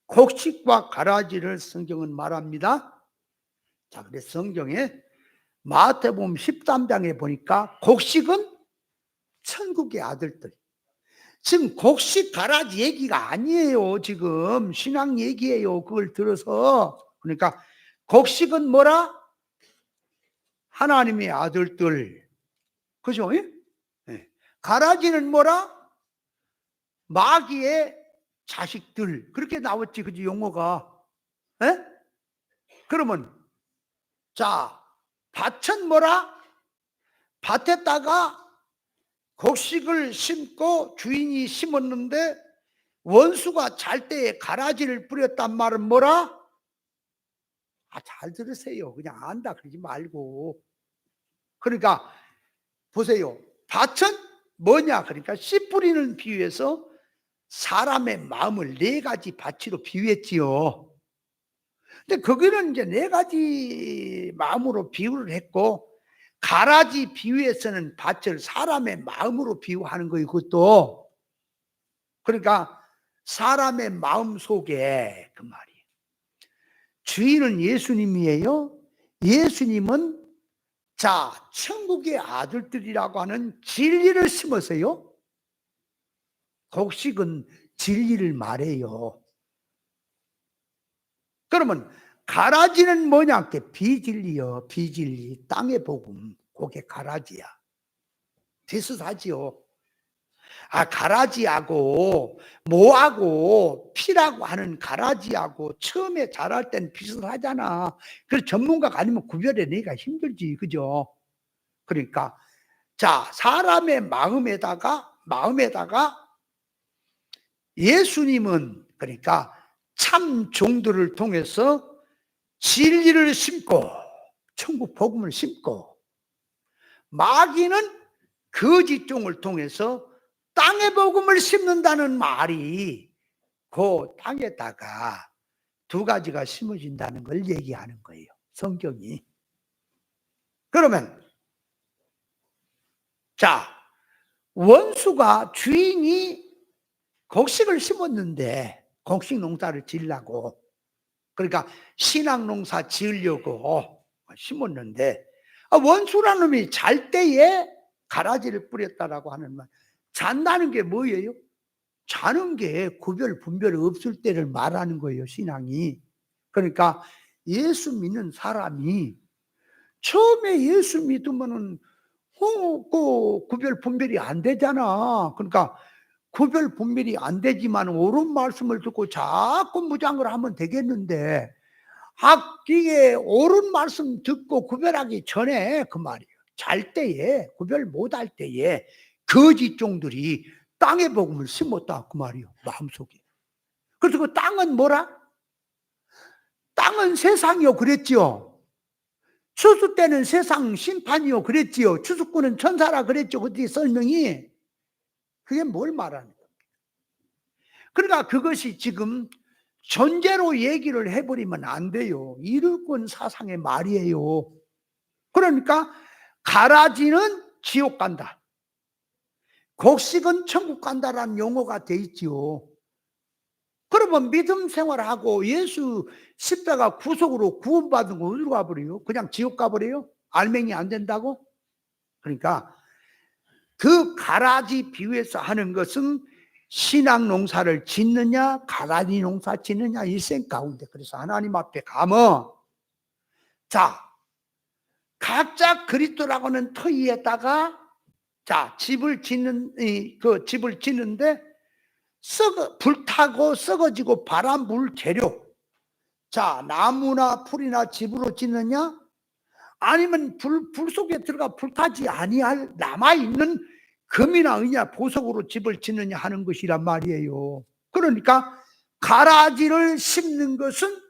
곡식과 가라지를 성경은 말합니다. 자, 그래서 성경에 마태복음 13장에 보니까 곡식은 천국의 아들들. 지금 곡식 가라지 얘기가 아니에요. 지금 신앙 얘기예요. 그걸 들어서. 그러니까 곡식은 뭐라? 하나님의 아들들. 그죠? 네. 가라지는 뭐라? 마귀의 자식들. 그렇게 나왔지. 그지? 용어가. 네? 그러면 자, 밭은 뭐라? 밭에다가 곡식을 심고 주인이 심었는데 원수가 잘 때에 가라지를 뿌렸단 말은 뭐라? 잘 들으세요. 그냥 안다 그러지 말고. 그러니까 보세요. 밭은 뭐냐? 그러니까 씨 뿌리는 비유에서 사람의 마음을 4가지 밭으로 비유했지요. 근데 거기는 이제 4가지 마음으로 비유를 했고, 가라지 비유에서는 밭을 사람의 마음으로 비유하는 거예요. 그것도. 그러니까 사람의 마음 속에 그 말이에요. 주인은 예수님이에요. 예수님은 자, 천국의 아들들이라고 하는 진리를 심어서요. 곡식은 진리를 말해요. 그러면 가라지는 뭐냐? 비진리요. 비진리. 땅의 복음. 그게 가라지야. 비슷하지요. 가라지하고 모하고 피라고 하는 가라지하고 처음에 자랄 땐 비슷하잖아. 그래서 전문가가 아니면 구별해내기가 힘들지. 그죠? 그러니까 자, 사람의 마음에다가 예수님은 그러니까 참 종들을 통해서 진리를 심고 천국 복음을 심고, 마귀는 거짓 종을 통해서 땅의 복음을 심는다는 말이 그 땅에다가 2가지가 심어진다는 걸 얘기하는 거예요. 성경이. 그러면 자, 원수가 주인이 곡식을 심었는데 곡식 농사를 지으려고, 그러니까 신앙 농사 지으려고 심었는데 원수라는 놈이 잘 때에 가라지를 뿌렸다라고 하는 말. 잔다는 게 뭐예요? 자는 게 구별 분별 없을 때를 말하는 거예요. 신앙이. 그러니까 예수 믿는 사람이 처음에 예수 믿으면은 그 구별 분별이 안 되잖아. 그러니까 구별 분별이 안 되지만 옳은 말씀을 듣고 자꾸 무장을 하면 되겠는데, 이게 옳은 말씀 듣고 구별하기 전에 그 말이에요. 잘 때에, 구별 못할 때에 거짓 종들이 땅에 복음을 심었다 그 말이에요. 마음속에. 그래서 그 땅은 뭐라? 땅은 세상이요 그랬지요. 추수 때는 세상 심판이요 그랬지요. 추수꾼은 천사라 그랬죠. 그때 설명이. 그게 뭘 말하는 거예요? 그러니까 그것이 지금 전제로 얘기를 해버리면 안 돼요. 이르권 사상의 말이에요. 그러니까 가라지는 지옥 간다, 곡식은 천국 간다라는 용어가 돼 있지요. 그러면 믿음 생활하고 예수 십자가 구속으로 구원받은 거 어디로 가버려요? 그냥 지옥 가버려요? 알맹이 안 된다고? 그러니까 그 가라지 비유에서 하는 것은 신앙 농사를 짓느냐 가라지 농사 짓느냐 일생 가운데. 그래서 하나님 앞에 가면, 자, 각자 그리스도라고는 터위에다가 집을 짓는, 그 집을 짓는데 불타고 썩어지고 바람 불 재료, 나무나 풀이나 집으로 짓느냐 아니면 불 속에 들어가 불타지 아니할 남아있는 금이나 은이나 보석으로 집을 짓느냐 하는 것이란 말이에요. 그러니까 가라지를 심는 것은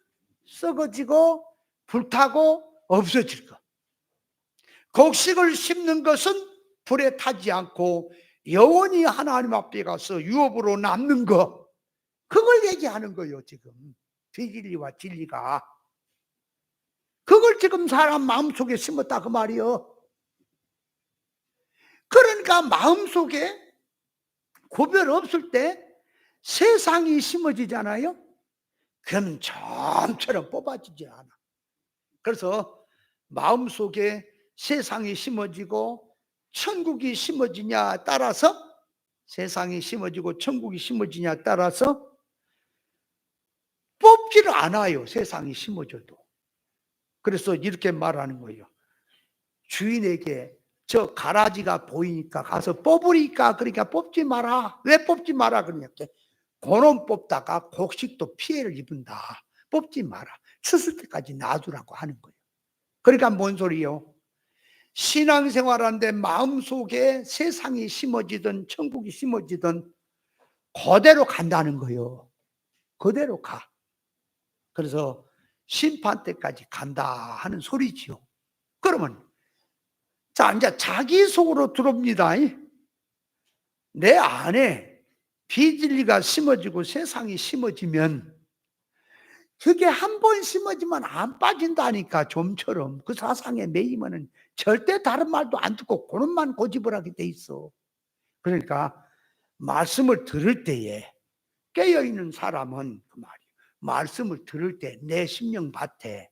썩어지고 불타고 없어질 것, 곡식을 심는 것은 불에 타지 않고 영원히 하나님 앞에 가서 유업으로 남는 것, 그걸 얘기하는 거예요. 지금 비진리와 진리가 그걸 지금 사람 마음속에 심었다 그 말이요. 그러니까 마음속에 구별 없을 때 세상이 심어지잖아요. 그럼 점처럼 뽑아지지 않아. 그래서 마음속에 세상이 심어지고 천국이 심어지냐 따라서, 세상이 심어지고 천국이 심어지냐 따라서 뽑지를 않아요. 세상이 심어져도. 그래서 이렇게 말하는 거예요. 주인에게 저 가라지가 보이니까 가서 뽑으니까, 그러니까 뽑지 마라. 왜 뽑지 마라 그러니까 그놈 뽑다가 곡식도 피해를 입은다. 뽑지 마라. 추수 때까지 놔두라고 하는 거예요. 그러니까 뭔 소리요? 신앙생활하는데 마음속에 세상이 심어지든 천국이 심어지든 그대로 간다는 거예요. 그대로 가. 그래서 심판 때까지 간다 하는 소리지요. 그러면 이제 자기 속으로 들어옵니다. 내 안에 비진리가 심어지고 세상이 심어지면 그게 한 번 심어지면 안 빠진다니까. 좀처럼 그 사상에 매이면은 절대 다른 말도 안 듣고 그놈만 고집을 하게 돼 있어. 그러니까 말씀을 들을 때에 깨어있는 사람은 그 말이에요. 말씀을 들을 때 내 심령밭에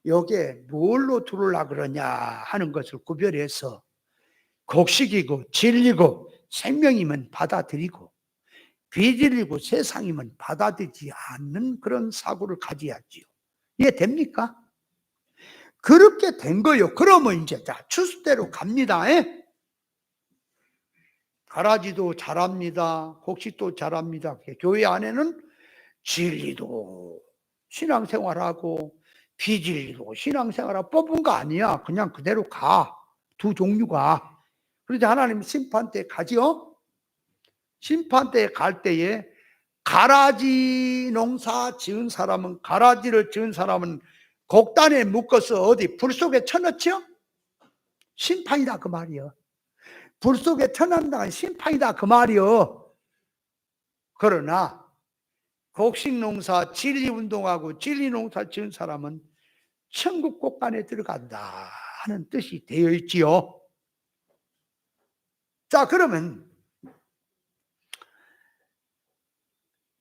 여기에 뭘로 들으려고 그러냐 하는 것을 구별해서 곡식이고 진리고 생명이면 받아들이고 비진리고 세상이면 받아들이지 않는 그런 사고를 가져야지요. 이해됩니까? 그렇게 된 거예요. 그러면 이제 추수대로 갑니다. 가라지도 자랍니다. 곡식도 자랍니다. 교회 안에는 진리도 신앙생활하고 비진리도 신앙생활하고 뽑은 거 아니야. 그냥 그대로 가. 두 종류가. 그런데 하나님 심판 때 가지요. 심판 때 갈 때에 가라지 농사 지은 사람은, 가라지를 지은 사람은 곡단에 묶어서 어디 불 속에 쳐넣죠? 심판이다 그 말이요. 불 속에 쳐넣는다는 심판이다 그 말이요. 그러나 곡식 농사 진리 운동하고 진리 농사 지은 사람은 천국 곡간에 들어간다 하는 뜻이 되어 있지요. 그러면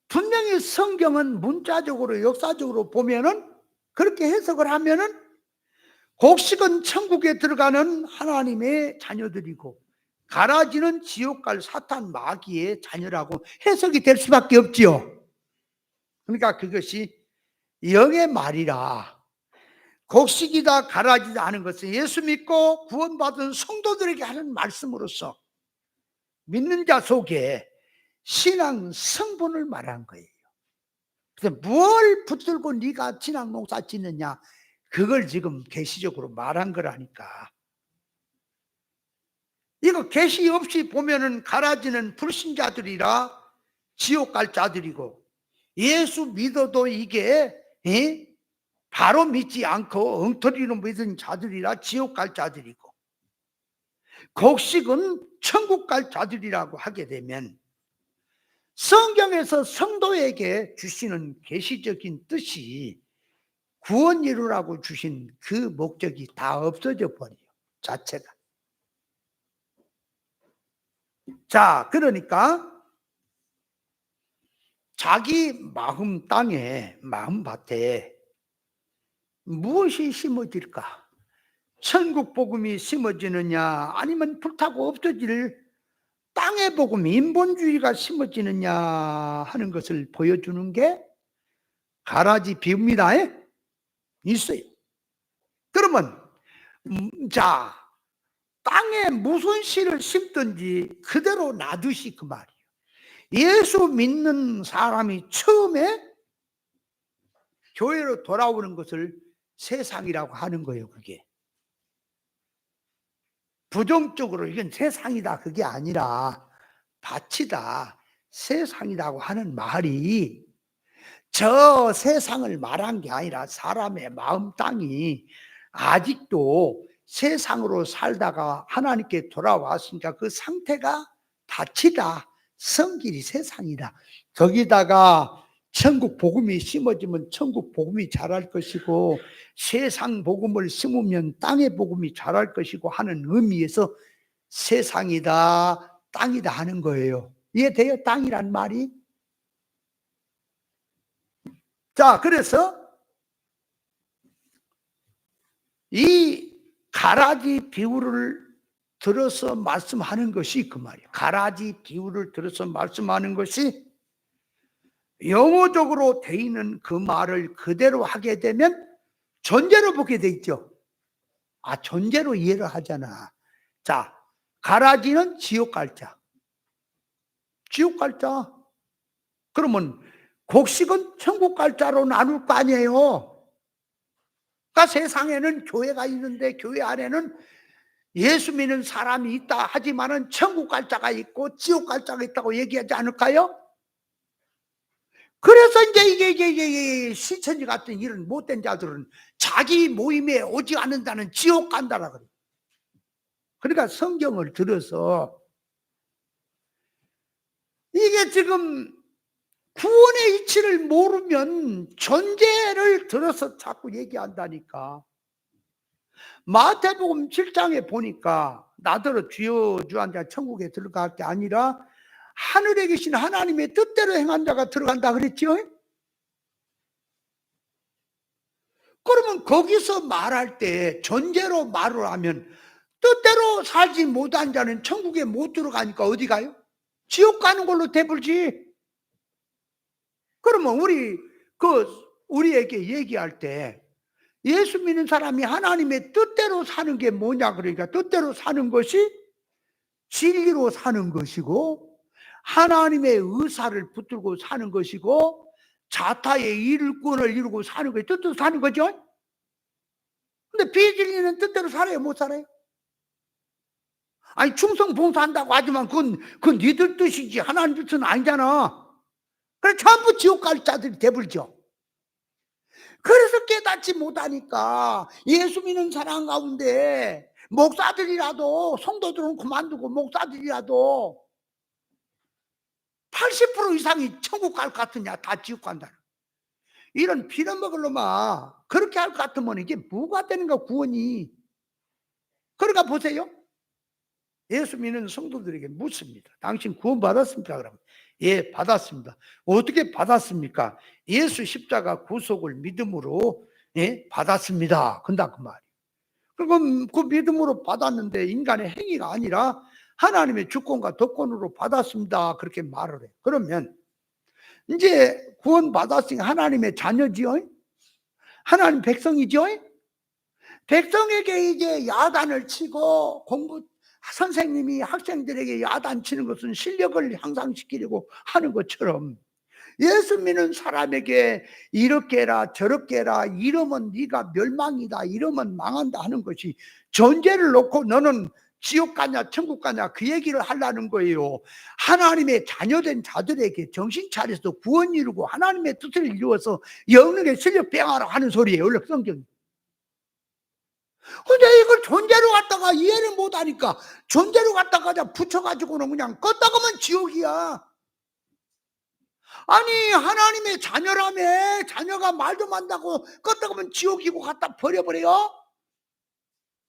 분명히 성경은 문자적으로 역사적으로 보면은 그렇게 해석을 하면은 곡식은 천국에 들어가는 하나님의 자녀들이고 가라지는 지옥 갈 사탄 마귀의 자녀라고 해석이 될 수밖에 없지요. 그러니까 그것이 영의 말이라, 곡식이다 가라지다 하는 것은 예수 믿고 구원받은 성도들에게 하는 말씀으로서 믿는 자 속에 신앙 성분을 말한 거예요. 그래서 뭘 붙들고 네가 신앙 농사 짓느냐, 그걸 지금 계시적으로 말한 거라니까. 이거 계시 없이 보면은 가라지는 불신자들이라 지옥 갈 자들이고, 예수 믿어도 이게 바로 믿지 않고 엉터리로 믿은 자들이라 지옥 갈 자들이고, 곡식은 천국 갈 자들이라고 하게 되면 성경에서 성도에게 주시는 계시적인 뜻이 구원 이루라고 주신 그 목적이 다 없어져 버려요, 자체가. 자, 그러니까 자기 마음 땅에, 마음 밭에 무엇이 심어질까? 천국 복음이 심어지느냐, 아니면 불타고 없어질 땅의 복음, 인본주의가 심어지느냐 하는 것을 보여주는 게 가라지 비유입니다. 있어요. 그러면 자, 땅에 무슨 씨를 심든지 그대로 놔두시, 그 말이에요. 예수 믿는 사람이 처음에 교회로 돌아오는 것을 세상이라고 하는 거예요. 그게 부정적으로 이건 세상이다 그게 아니라 밭이다, 세상이라고 하는 말이 저 세상을 말한 게 아니라 사람의 마음 땅이 아직도 세상으로 살다가 하나님께 돌아왔으니까 그 상태가 밭이다, 성길이 세상이다. 거기다가 천국 복음이 심어지면 천국 복음이 자랄 것이고, 세상 복음을 심으면 땅의 복음이 자랄 것이고 하는 의미에서 세상이다, 땅이다 하는 거예요. 이해돼요? 땅이란 말이? 자, 그래서 이 가라지 비유를 들어서 말씀하는 것이 그 말이에요. 가라지 비유를 들어서 말씀하는 것이 영어적으로 돼 있는 그 말을 그대로 하게 되면 전제로 보게 돼 있죠. 아, 전제로 이해를 하잖아. 자, 가라지는 지옥 갈 자. 지옥 갈 자. 그러면 곡식은 천국 갈 자로 나눌 거 아니에요. 그러니까 세상에는 교회가 있는데 교회 안에는 예수 믿는 사람이 있다 하지만은 천국 갈 자가 있고 지옥 갈 자가 있다고 얘기하지 않을까요? 그래서 이게 시천지 같은 이런 못된 자들은 자기 모임에 오지 않는다는 지옥 간다라 그래요. 그러니까 성경을 들어서 이게 지금 구원의 이치를 모르면 전제를 들어서 자꾸 얘기한다니까. 마태복음 7장에 보니까 나더러 주여 주한자 천국에 들어갈 게 아니라 하늘에 계신 하나님의 뜻대로 행한 자가 들어간다 그랬죠? 그러면 거기서 말할 때 전제로 말을 하면 뜻대로 살지 못한 자는 천국에 못 들어가니까 어디 가요? 지옥 가는 걸로 돼버리지. 그러면 우리에게 얘기할 때 예수 믿는 사람이 하나님의 뜻대로 사는 게 뭐냐, 그러니까 뜻대로 사는 것이 진리로 사는 것이고 하나님의 의사를 붙들고 사는 것이고 자타의 일꾼을 이루고 사는 것이 뜻대로 사는 거죠. 근데 비진리는 뜻대로 살아요, 못 살아요? 아니, 충성 봉사한다고 하지만 그건 니들 뜻이지 하나님 뜻은 아니잖아. 그래서 전부 지옥 갈 자들이 돼버리죠. 그래서 깨닫지 못하니까 예수 믿는 사람 가운데 목사들이라도, 성도들은 그만두고 목사들이라도 80% 이상이 천국 갈 것 같으냐, 다 지옥 간다. 이런 빌어먹을 놈아, 그렇게 할 것 같으면 이게 뭐가 되는가, 구원이. 그러니까 보세요. 예수 믿는 성도들에게 묻습니다. 당신 구원 받았습니까? 그러면 예, 받았습니다. 어떻게 받았습니까? 예수 십자가 구속을 믿음으로 받았습니다. 근다 그 말이에요. 그럼 그 믿음으로 받았는데 인간의 행위가 아니라 하나님의 주권과 덕권으로 받았습니다. 그렇게 말을 해요. 그러면 이제 구원 받았으니 하나님의 자녀지요? 하나님 백성이죠? 백성에게 이제 야단을 치고 선생님이 학생들에게 야단치는 것은 실력을 향상시키려고 하는 것처럼 예수 믿는 사람에게 이렇게 해라 저렇게 해라, 이러면 네가 멸망이다, 이러면 망한다 하는 것이 전제를 놓고 너는 지옥 가냐 천국 가냐 그 얘기를 하려는 거예요. 하나님의 자녀된 자들에게 정신 차려서 구원 이루고 하나님의 뜻을 이루어서 영능의 실력 배양하라 하는 소리예요, 원래 성경이. 근데 이걸 존재로 갖다가 이해를 못하니까 존재로 갖다가 붙여가지고는 그냥 껐다가면 지옥이야. 아니 하나님의 자녀라며, 자녀가 말 좀 한다고 껐다가면 지옥이고 갖다 버려버려요?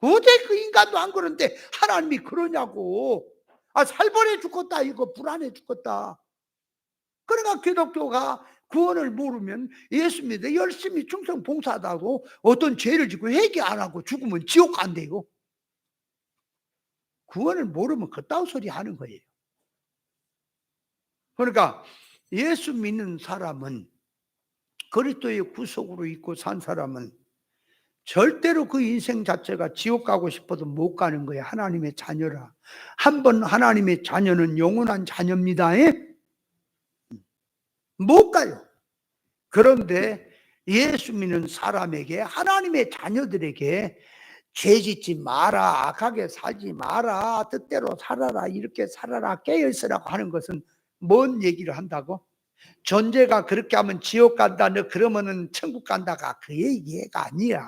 어떻게 그 인간도 안 그런데 하나님이 그러냐고. 살벌해 죽겠다, 이거 불안해 죽겠다. 그러니까 기독교가 구원을 모르면 예수 믿어 열심히 충성 봉사하다고 어떤 죄를 짓고 회개 안 하고 죽으면 지옥 간대요. 구원을 모르면 그따위 소리 하는 거예요. 그러니까 예수 믿는 사람은, 그리스도의 구속으로 있고 산 사람은 절대로 그 인생 자체가 지옥 가고 싶어도 못 가는 거예요. 하나님의 자녀라. 한번 하나님의 자녀는 영원한 자녀입니다. 못 가요. 그런데 예수 믿는 사람에게, 하나님의 자녀들에게 죄 짓지 마라, 악하게 살지 마라, 뜻대로 살아라, 이렇게 살아라, 깨어있으라고 하는 것은 뭔 얘기를 한다고? 존재가 그렇게 하면 지옥 간다, 너 그러면은 천국 간다가 그 얘기가 아니야.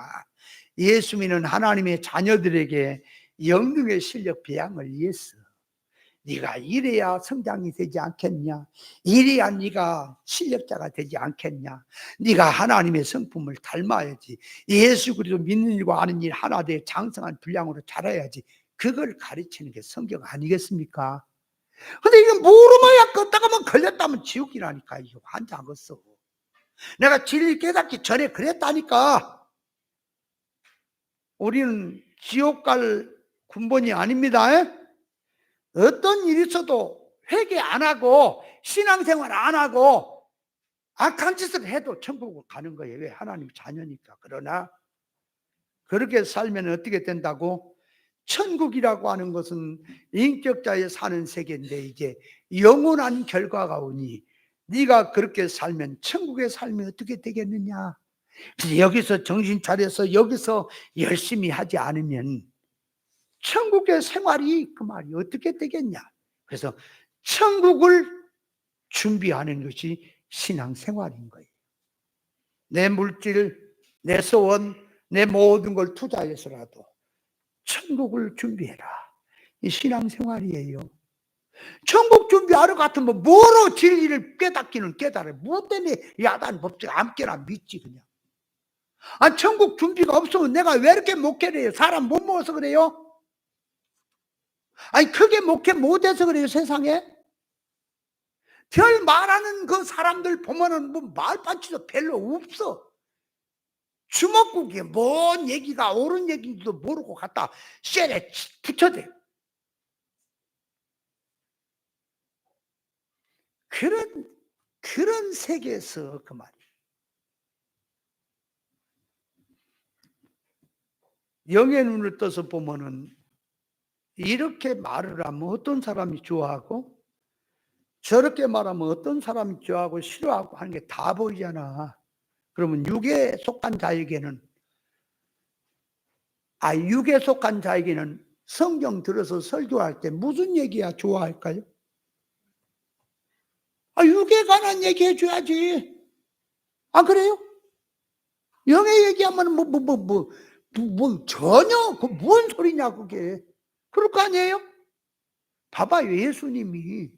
예수 믿는 하나님의 자녀들에게 영능의 실력 배양을 위해서 네가 이래야 성장이 되지 않겠냐, 이래야 네가 실력자가 되지 않겠냐, 네가 하나님의 성품을 닮아야지, 예수 그리스도 믿는 일과 아는 일 하나 돼 장성한 분량으로 자라야지, 그걸 가르치는 게 성경 아니겠습니까? 근데 이거 모르면 껐다가만 걸렸다면 지옥이라니까. 이거 환장 없어. 내가 진리 깨닫기 전에 그랬다니까. 우리는 지옥 갈 군번이 아닙니다. 어떤 일이 있어도 회개 안 하고 신앙생활 안 하고 악한 짓을 해도 천국을 가는 거예요. 왜? 하나님 자녀니까. 그러나 그렇게 살면 어떻게 된다고? 천국이라고 하는 것은 인격자의 사는 세계인데 이게 영원한 결과가 오니 네가 그렇게 살면 천국에 살면 어떻게 되겠느냐. 그래서 여기서 정신 차려서 여기서 열심히 하지 않으면 천국의 생활이 그 말이 어떻게 되겠냐. 그래서 천국을 준비하는 것이 신앙생활인 거예요. 내 물질, 내 소원, 내 모든 걸 투자해서라도 천국을 준비해라. 이 신앙생활이에요. 천국 준비하러 같으면 뭐로 진리를 깨닫기는 깨달아요. 뭐 때문에 야단 법칙 아무렇게나 믿지 그냥. 천국 준비가 없으면 내가 왜 이렇게 목회를 해요? 사람 못 먹어서 그래요? 크게 목회 못해서 그래요, 세상에? 별 말하는 그 사람들 보면은 뭐 말반치도 별로 없어. 주먹국에 뭔 얘기가 옳은 얘기인지도 모르고 갖다 쇠에 붙여대요. 그런 세계에서 그 말이에요. 영의 눈을 떠서 보면은 이렇게 말을 하면 어떤 사람이 좋아하고 저렇게 말하면 어떤 사람이 좋아하고 싫어하고 하는 게 다 보이잖아. 그러면 육에 속한 자에게는 육에 속한 자에게는 성경 들어서 설교할 때 무슨 얘기야 좋아할까요? 육에 관한 얘기 해줘야지. 그래요? 영의 얘기하면 전혀 그 뭔 소리냐 그게. 그럴 거 아니에요? 봐봐요. 예수님이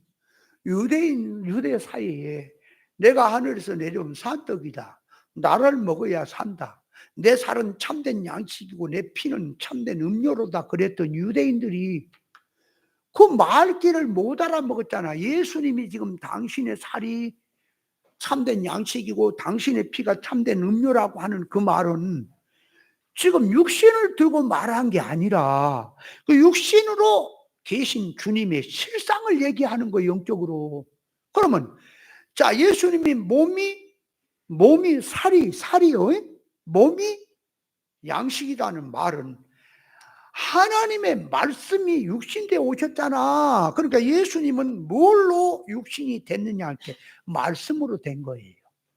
유대 사이에 내가 하늘에서 내려온 산떡이다, 나를 먹어야 산다, 내 살은 참된 양식이고 내 피는 참된 음료로다 그랬던 유대인들이 그 말귀를 못 알아먹었잖아. 예수님이 지금 당신의 살이 참된 양식이고 당신의 피가 참된 음료라고 하는 그 말은 지금 육신을 들고 말한 게 아니라 그 육신으로 계신 주님의 실상을 얘기하는 거예요, 영적으로. 그러면 자, 예수님이 몸이 살이요, 몸이 양식이라는 말은 하나님의 말씀이 육신되어 오셨잖아. 그러니까 예수님은 뭘로 육신이 됐느냐 할 때 말씀으로 된 거예요.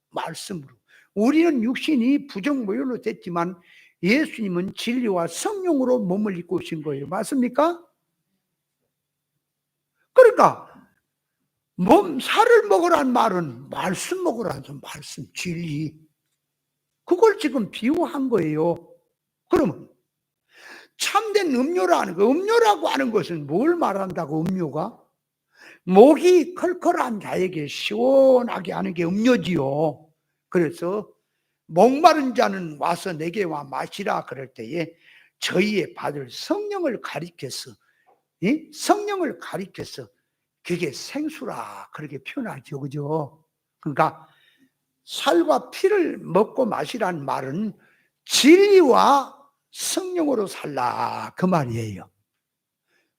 말씀으로. 우리는 육신이 부정모율로 됐지만 예수님은 진리와 성령으로 몸을 입고 오신 거예요. 맞습니까? 그러니까 살을 먹으란 말은 말씀 먹으라는 말씀, 진리. 그걸 지금 비유한 거예요. 그러면 참된 음료라는 거, 음료라고 하는 것은 뭘 말한다고, 음료가? 목이 컬컬한 자에게 시원하게 하는 게 음료지요. 그래서 목마른 자는 와서 내게 와 마시라 그럴 때에 저희의 받을 성령을 가리켜서, 성령을 가리켜서 그게 생수라 그렇게 표현하죠. 그죠? 그러니까 살과 피를 먹고 마시라는 말은 진리와 성령으로 살라 그 말이에요.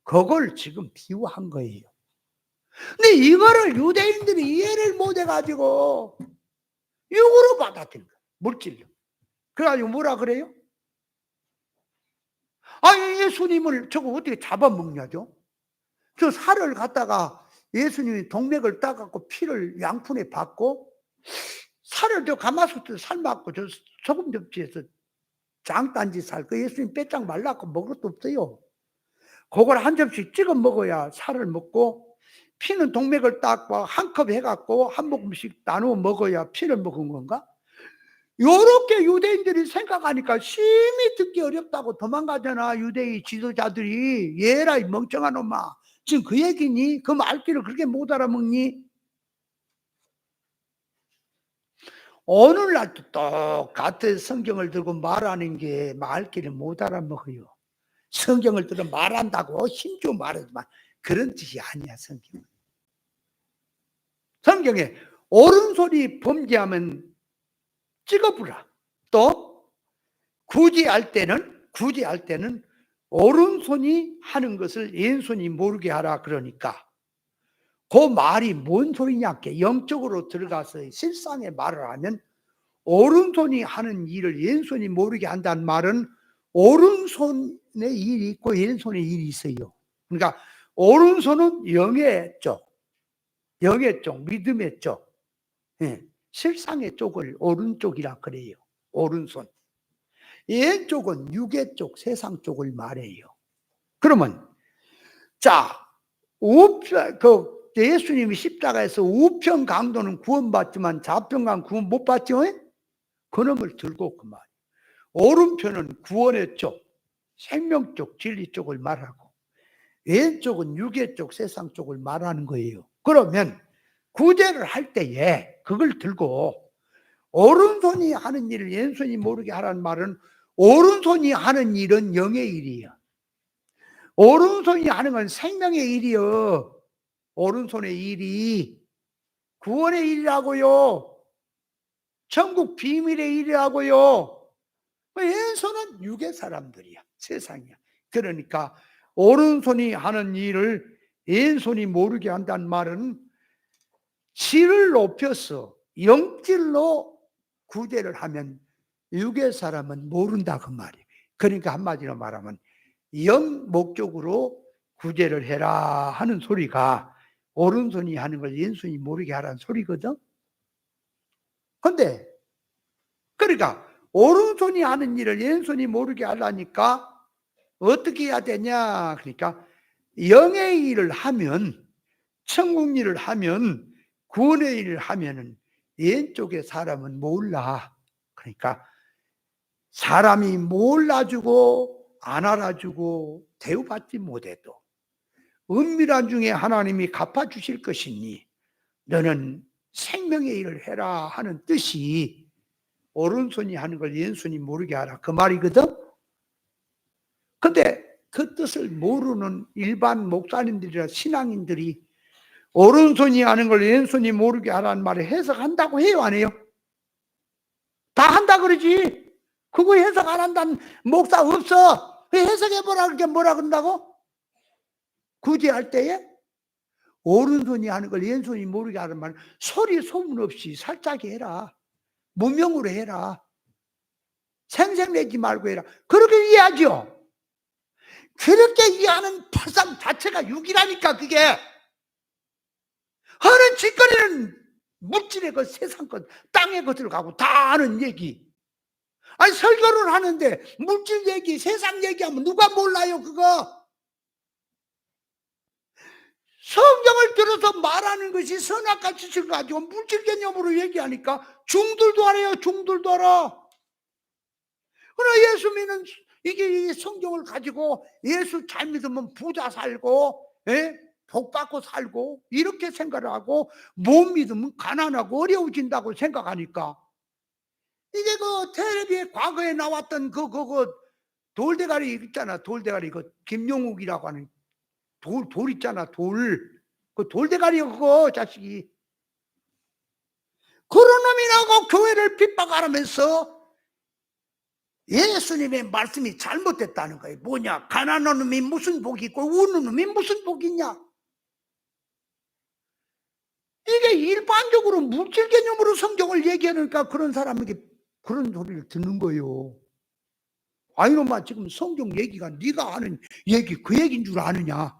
그걸 지금 비유한 거예요. 근데 이거를 유대인들이 이해를 못 해가지고 육으로 받아들인 거예요. 물질로. 그래가지고 뭐라 그래요? 아니 예수님을 저거 어떻게 잡아먹냐죠? 저 살을 갖다가 예수님이 동맥을 따갖고 피를 양푼에 받고 살을 저 가마솥에 삶았고 저 소금 접시에서 장단지 살 그 예수님 빼짝 말랐고 먹을 것도 없어요. 그걸 한 접시 찍어 먹어야 살을 먹고 피는 동맥을 닦고 한 컵 해갖고 한 모금씩 나누어 먹어야 피를 먹은 건가? 요렇게 유대인들이 생각하니까 심히 듣기 어렵다고 도망가잖아. 유대인 지도자들이. 얘라 이 멍청한 놈아, 지금 그 얘기니? 그 말귀를 그렇게 못 알아먹니? 오늘날도 똑같은 성경을 들고 말하는 게 말귀를 못 알아먹어요. 성경을 들어 말한다고 힘줘 말하지만 그런 뜻이 아니야. 성경에 오른손이 범죄하면 찍어부라. 또 구제할 때는 오른손이 하는 것을 왼손이 모르게 하라. 그러니까 그 말이 뭔 소리냐? 영적으로 들어가서 실상의 말을 하면 오른손이 하는 일을 왼손이 모르게 한다는 말은 오른손의 일이 있고 왼손의 일이 있어요. 그러니까 오른손은 영의 쪽, 믿음의 쪽, 실상의 쪽을 오른쪽이라 그래요. 오른손. 왼쪽은 육의 쪽, 세상 쪽을 말해요. 그러면 자, 예수님이 십자가에서 우편 강도는 구원받지만 좌편 강도는 구원 못 받죠? 그놈을 들고 그 말. 오른편은 구원의 쪽, 생명 쪽, 진리 쪽을 말하고 왼쪽은 육의 쪽, 세상 쪽을 말하는 거예요. 그러면 구제를 할 때에 그걸 들고 오른손이 하는 일을 왼손이 모르게 하라는 말은 오른손이 하는 일은 영의 일이에요. 오른손이 하는 건 생명의 일이요. 오른손의 일이 구원의 일이라고요. 천국 비밀의 일이라고요. 왼손은 육의 사람들이야. 세상이야. 그러니까 오른손이 하는 일을 왼손이 모르게 한다는 말은 질을 높여서 영질로 구제를 하면 육의 사람은 모른다 그 말이에요. 그러니까 한마디로 말하면 영 목적으로 구제를 해라 하는 소리가 오른손이 하는 걸 왼손이 모르게 하라는 소리거든. 근데 그러니까 오른손이 하는 일을 왼손이 모르게 하려니까 어떻게 해야 되냐? 그러니까 영의 일을 하면, 천국 일을 하면, 구원의 일을 하면은 왼쪽의 사람은 몰라. 그러니까 사람이 몰라주고 안 알아주고 대우받지 못해도 은밀한 중에 하나님이 갚아주실 것이니 너는 생명의 일을 해라 하는 뜻이 오른손이 하는 걸 왼손이 모르게 하라 그 말이거든. 근데 그 뜻을 모르는 일반 목사님들이나 신앙인들이 오른손이 하는 걸 왼손이 모르게 하라는 말을 해석한다고 해요, 안 해요? 다 한다 그러지. 그거 해석 안 한다는 목사 없어. 해석해보라 그렇게 뭐라 그런다고? 구제할 때에 오른손이 하는 걸 왼손이 모르게 하는 말은 소리 소문 없이 살짝 해라. 무명으로 해라. 생색내지 말고 해라. 그렇게 이해하죠. 그렇게 이해하는 파상 자체가 육이라니까. 그게 하는 짓거리는 물질의 것, 세상 것, 땅의 것을 가고 다 아는 얘기. 아니 설교를 하는데 물질 얘기, 세상 얘기하면 누가 몰라요 그거? 성경을 들어서 말하는 것이 선악과 지식을 가지고 물질 개념으로 얘기하니까 중들도 알아요. 중들도 알아. 그러나 예수 믿는 이게 성경을 가지고 예수 잘 믿으면 부자 살고, 예? 복 받고 살고 이렇게 생각을 하고, 못 믿으면 가난하고 어려워진다고 생각하니까 이게 그 텔레비에 과거에 나왔던 그 돌대가리 있잖아. 돌대가리 그 김용욱이라고 하는 돌 있잖아. 그 돌대가리 그거 자식이 그런 놈이 나오고 교회를 핍박하면서 예수님의 말씀이 잘못됐다는 거예요. 뭐냐? 가난한 놈이 무슨 복이 있고 우는 놈이 무슨 복이 있냐? 이게 일반적으로 물질 개념으로 성경을 얘기하니까 그런 사람에게 그런 소리를 듣는 거예요. 아 이놈아 지금 성경 얘기가 네가 아는 얘기 그 얘기인 줄 아느냐?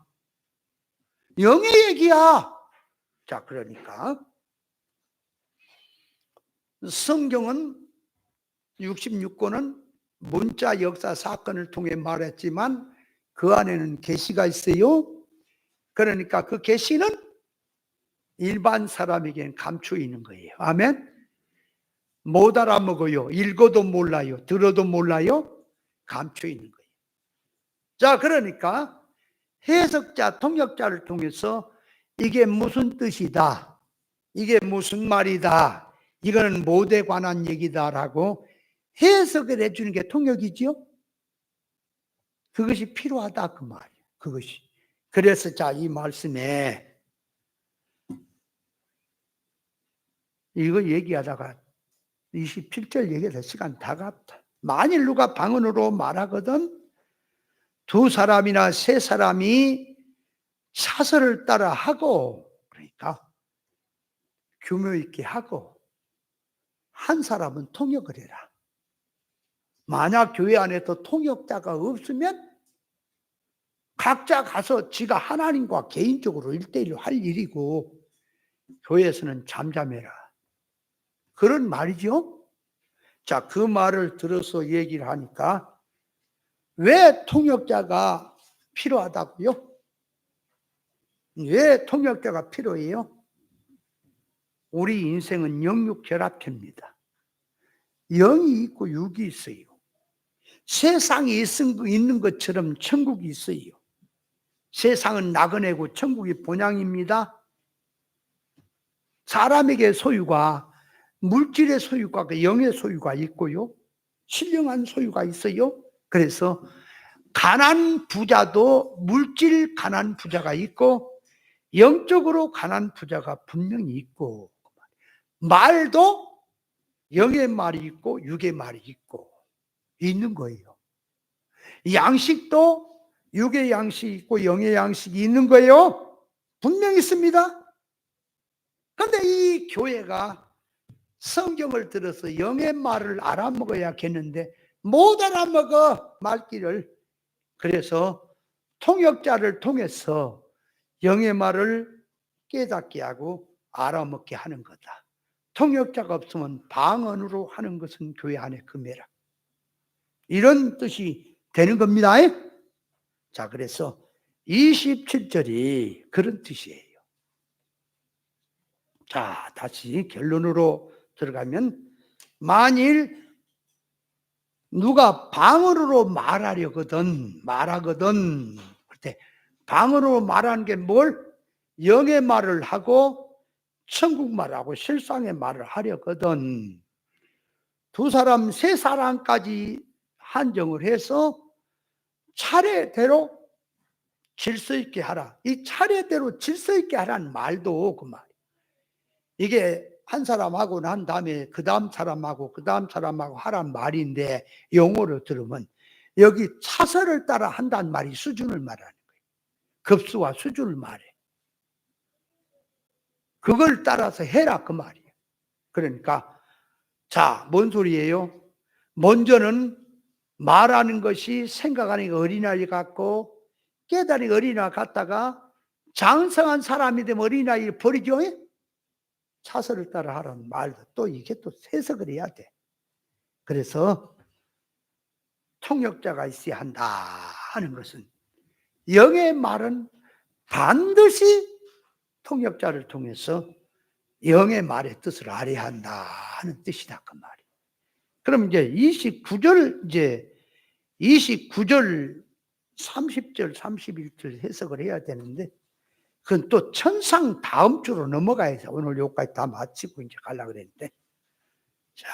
영의 얘기야. 자 그러니까 성경은 66권은 문자 역사 사건을 통해 말했지만 그 안에는 계시가 있어요. 그러니까 그 계시는 일반 사람에게는 감추어 있는 거예요. 아멘. 못 알아먹어요. 읽어도 몰라요. 들어도 몰라요. 감추어 있는 거예요. 자 그러니까 해석자, 통역자를 통해서 이게 무슨 뜻이다, 이게 무슨 말이다, 이거는 못에 관한 얘기다라고 해석을 해주는 게 통역이지요. 그것이 필요하다 그 말이에요. 그것이. 그래서 자 이 말씀에 이거 얘기하다가 27절 얘기해서 시간 다 갔다. 만일 누가 방언으로 말하거든 두 사람이나 세 사람이 사설을 따라 하고, 그러니까 규모 있게 하고 한 사람은 통역을 해라. 만약 교회 안에서 통역자가 없으면 각자 가서 지가 하나님과 개인적으로 1대1로 할 일이고 교회에서는 잠잠해라. 그런 말이죠. 자, 그 말을 들어서 얘기를 하니까 왜 통역자가 필요하다고요? 왜 통역자가 필요해요? 우리 인생은 영육결합체입니다. 영이 있고 육이 있어요. 세상이 있는 것처럼 천국이 있어요. 세상은 나그네고 천국이 본향입니다. 사람에게 소유가 물질의 소유가 영의 소유가 있고요. 신령한 소유가 있어요. 그래서 가난 부자도 물질 가난 부자가 있고 영적으로 가난 부자가 분명히 있고, 말도 영의 말이 있고 육의 말이 있고 있는 거예요. 양식도 육의 양식이 있고 영의 양식이 있는 거예요. 분명히 있습니다. 그런데 이 교회가 성경을 들어서 영의 말을 알아먹어야겠는데 못 알아먹어 말귀를. 그래서 통역자를 통해서 영의 말을 깨닫게 하고 알아먹게 하는 거다. 통역자가 없으면 방언으로 하는 것은 교회 안에 금해라. 이런 뜻이 되는 겁니다. 자, 그래서 27절이 그런 뜻이에요. 자, 다시 결론으로 들어가면 만일 누가 방언으로 말하거든 그때 방언으로 말하는 게 뭘? 영의 말을 하고 천국 말하고 실상의 말을 하려거든 두 사람 세 사람까지 한정을 해서 차례대로 질서 있게 하라. 이 차례대로 질서 있게 하라는 말도 그 말이에요. 이게 한 사람하고 난 다음에 그 다음 사람하고 그 다음 사람하고 하란 말인데 영어로 들으면 여기 차설을 따라 한다는 말이 수준을 말하는 거예요. 급수와 수준을 말해. 그걸 따라서 해라 그 말이에요. 그러니까 자, 뭔 소리예요? 먼저는 말하는 것이 생각하는 게 어린아이 같고 깨달은 게 어린아이 같다가 장성한 사람이 되면 어린아이를 버리죠. 차설을 따라 하라는 말도 또 이게 또 해석을 해야 돼. 그래서 통역자가 있어야 한다 하는 것은 영의 말은 반드시 통역자를 통해서 영의 말의 뜻을 알아야 한다 하는 뜻이다 그 말이. 그럼 이제 29절 30절 31절 해석을 해야 되는데 그건 또 천상 다음 주로 넘어가야 해서 오늘 여기까지 다 마치고 이제 가려고 그랬는데 자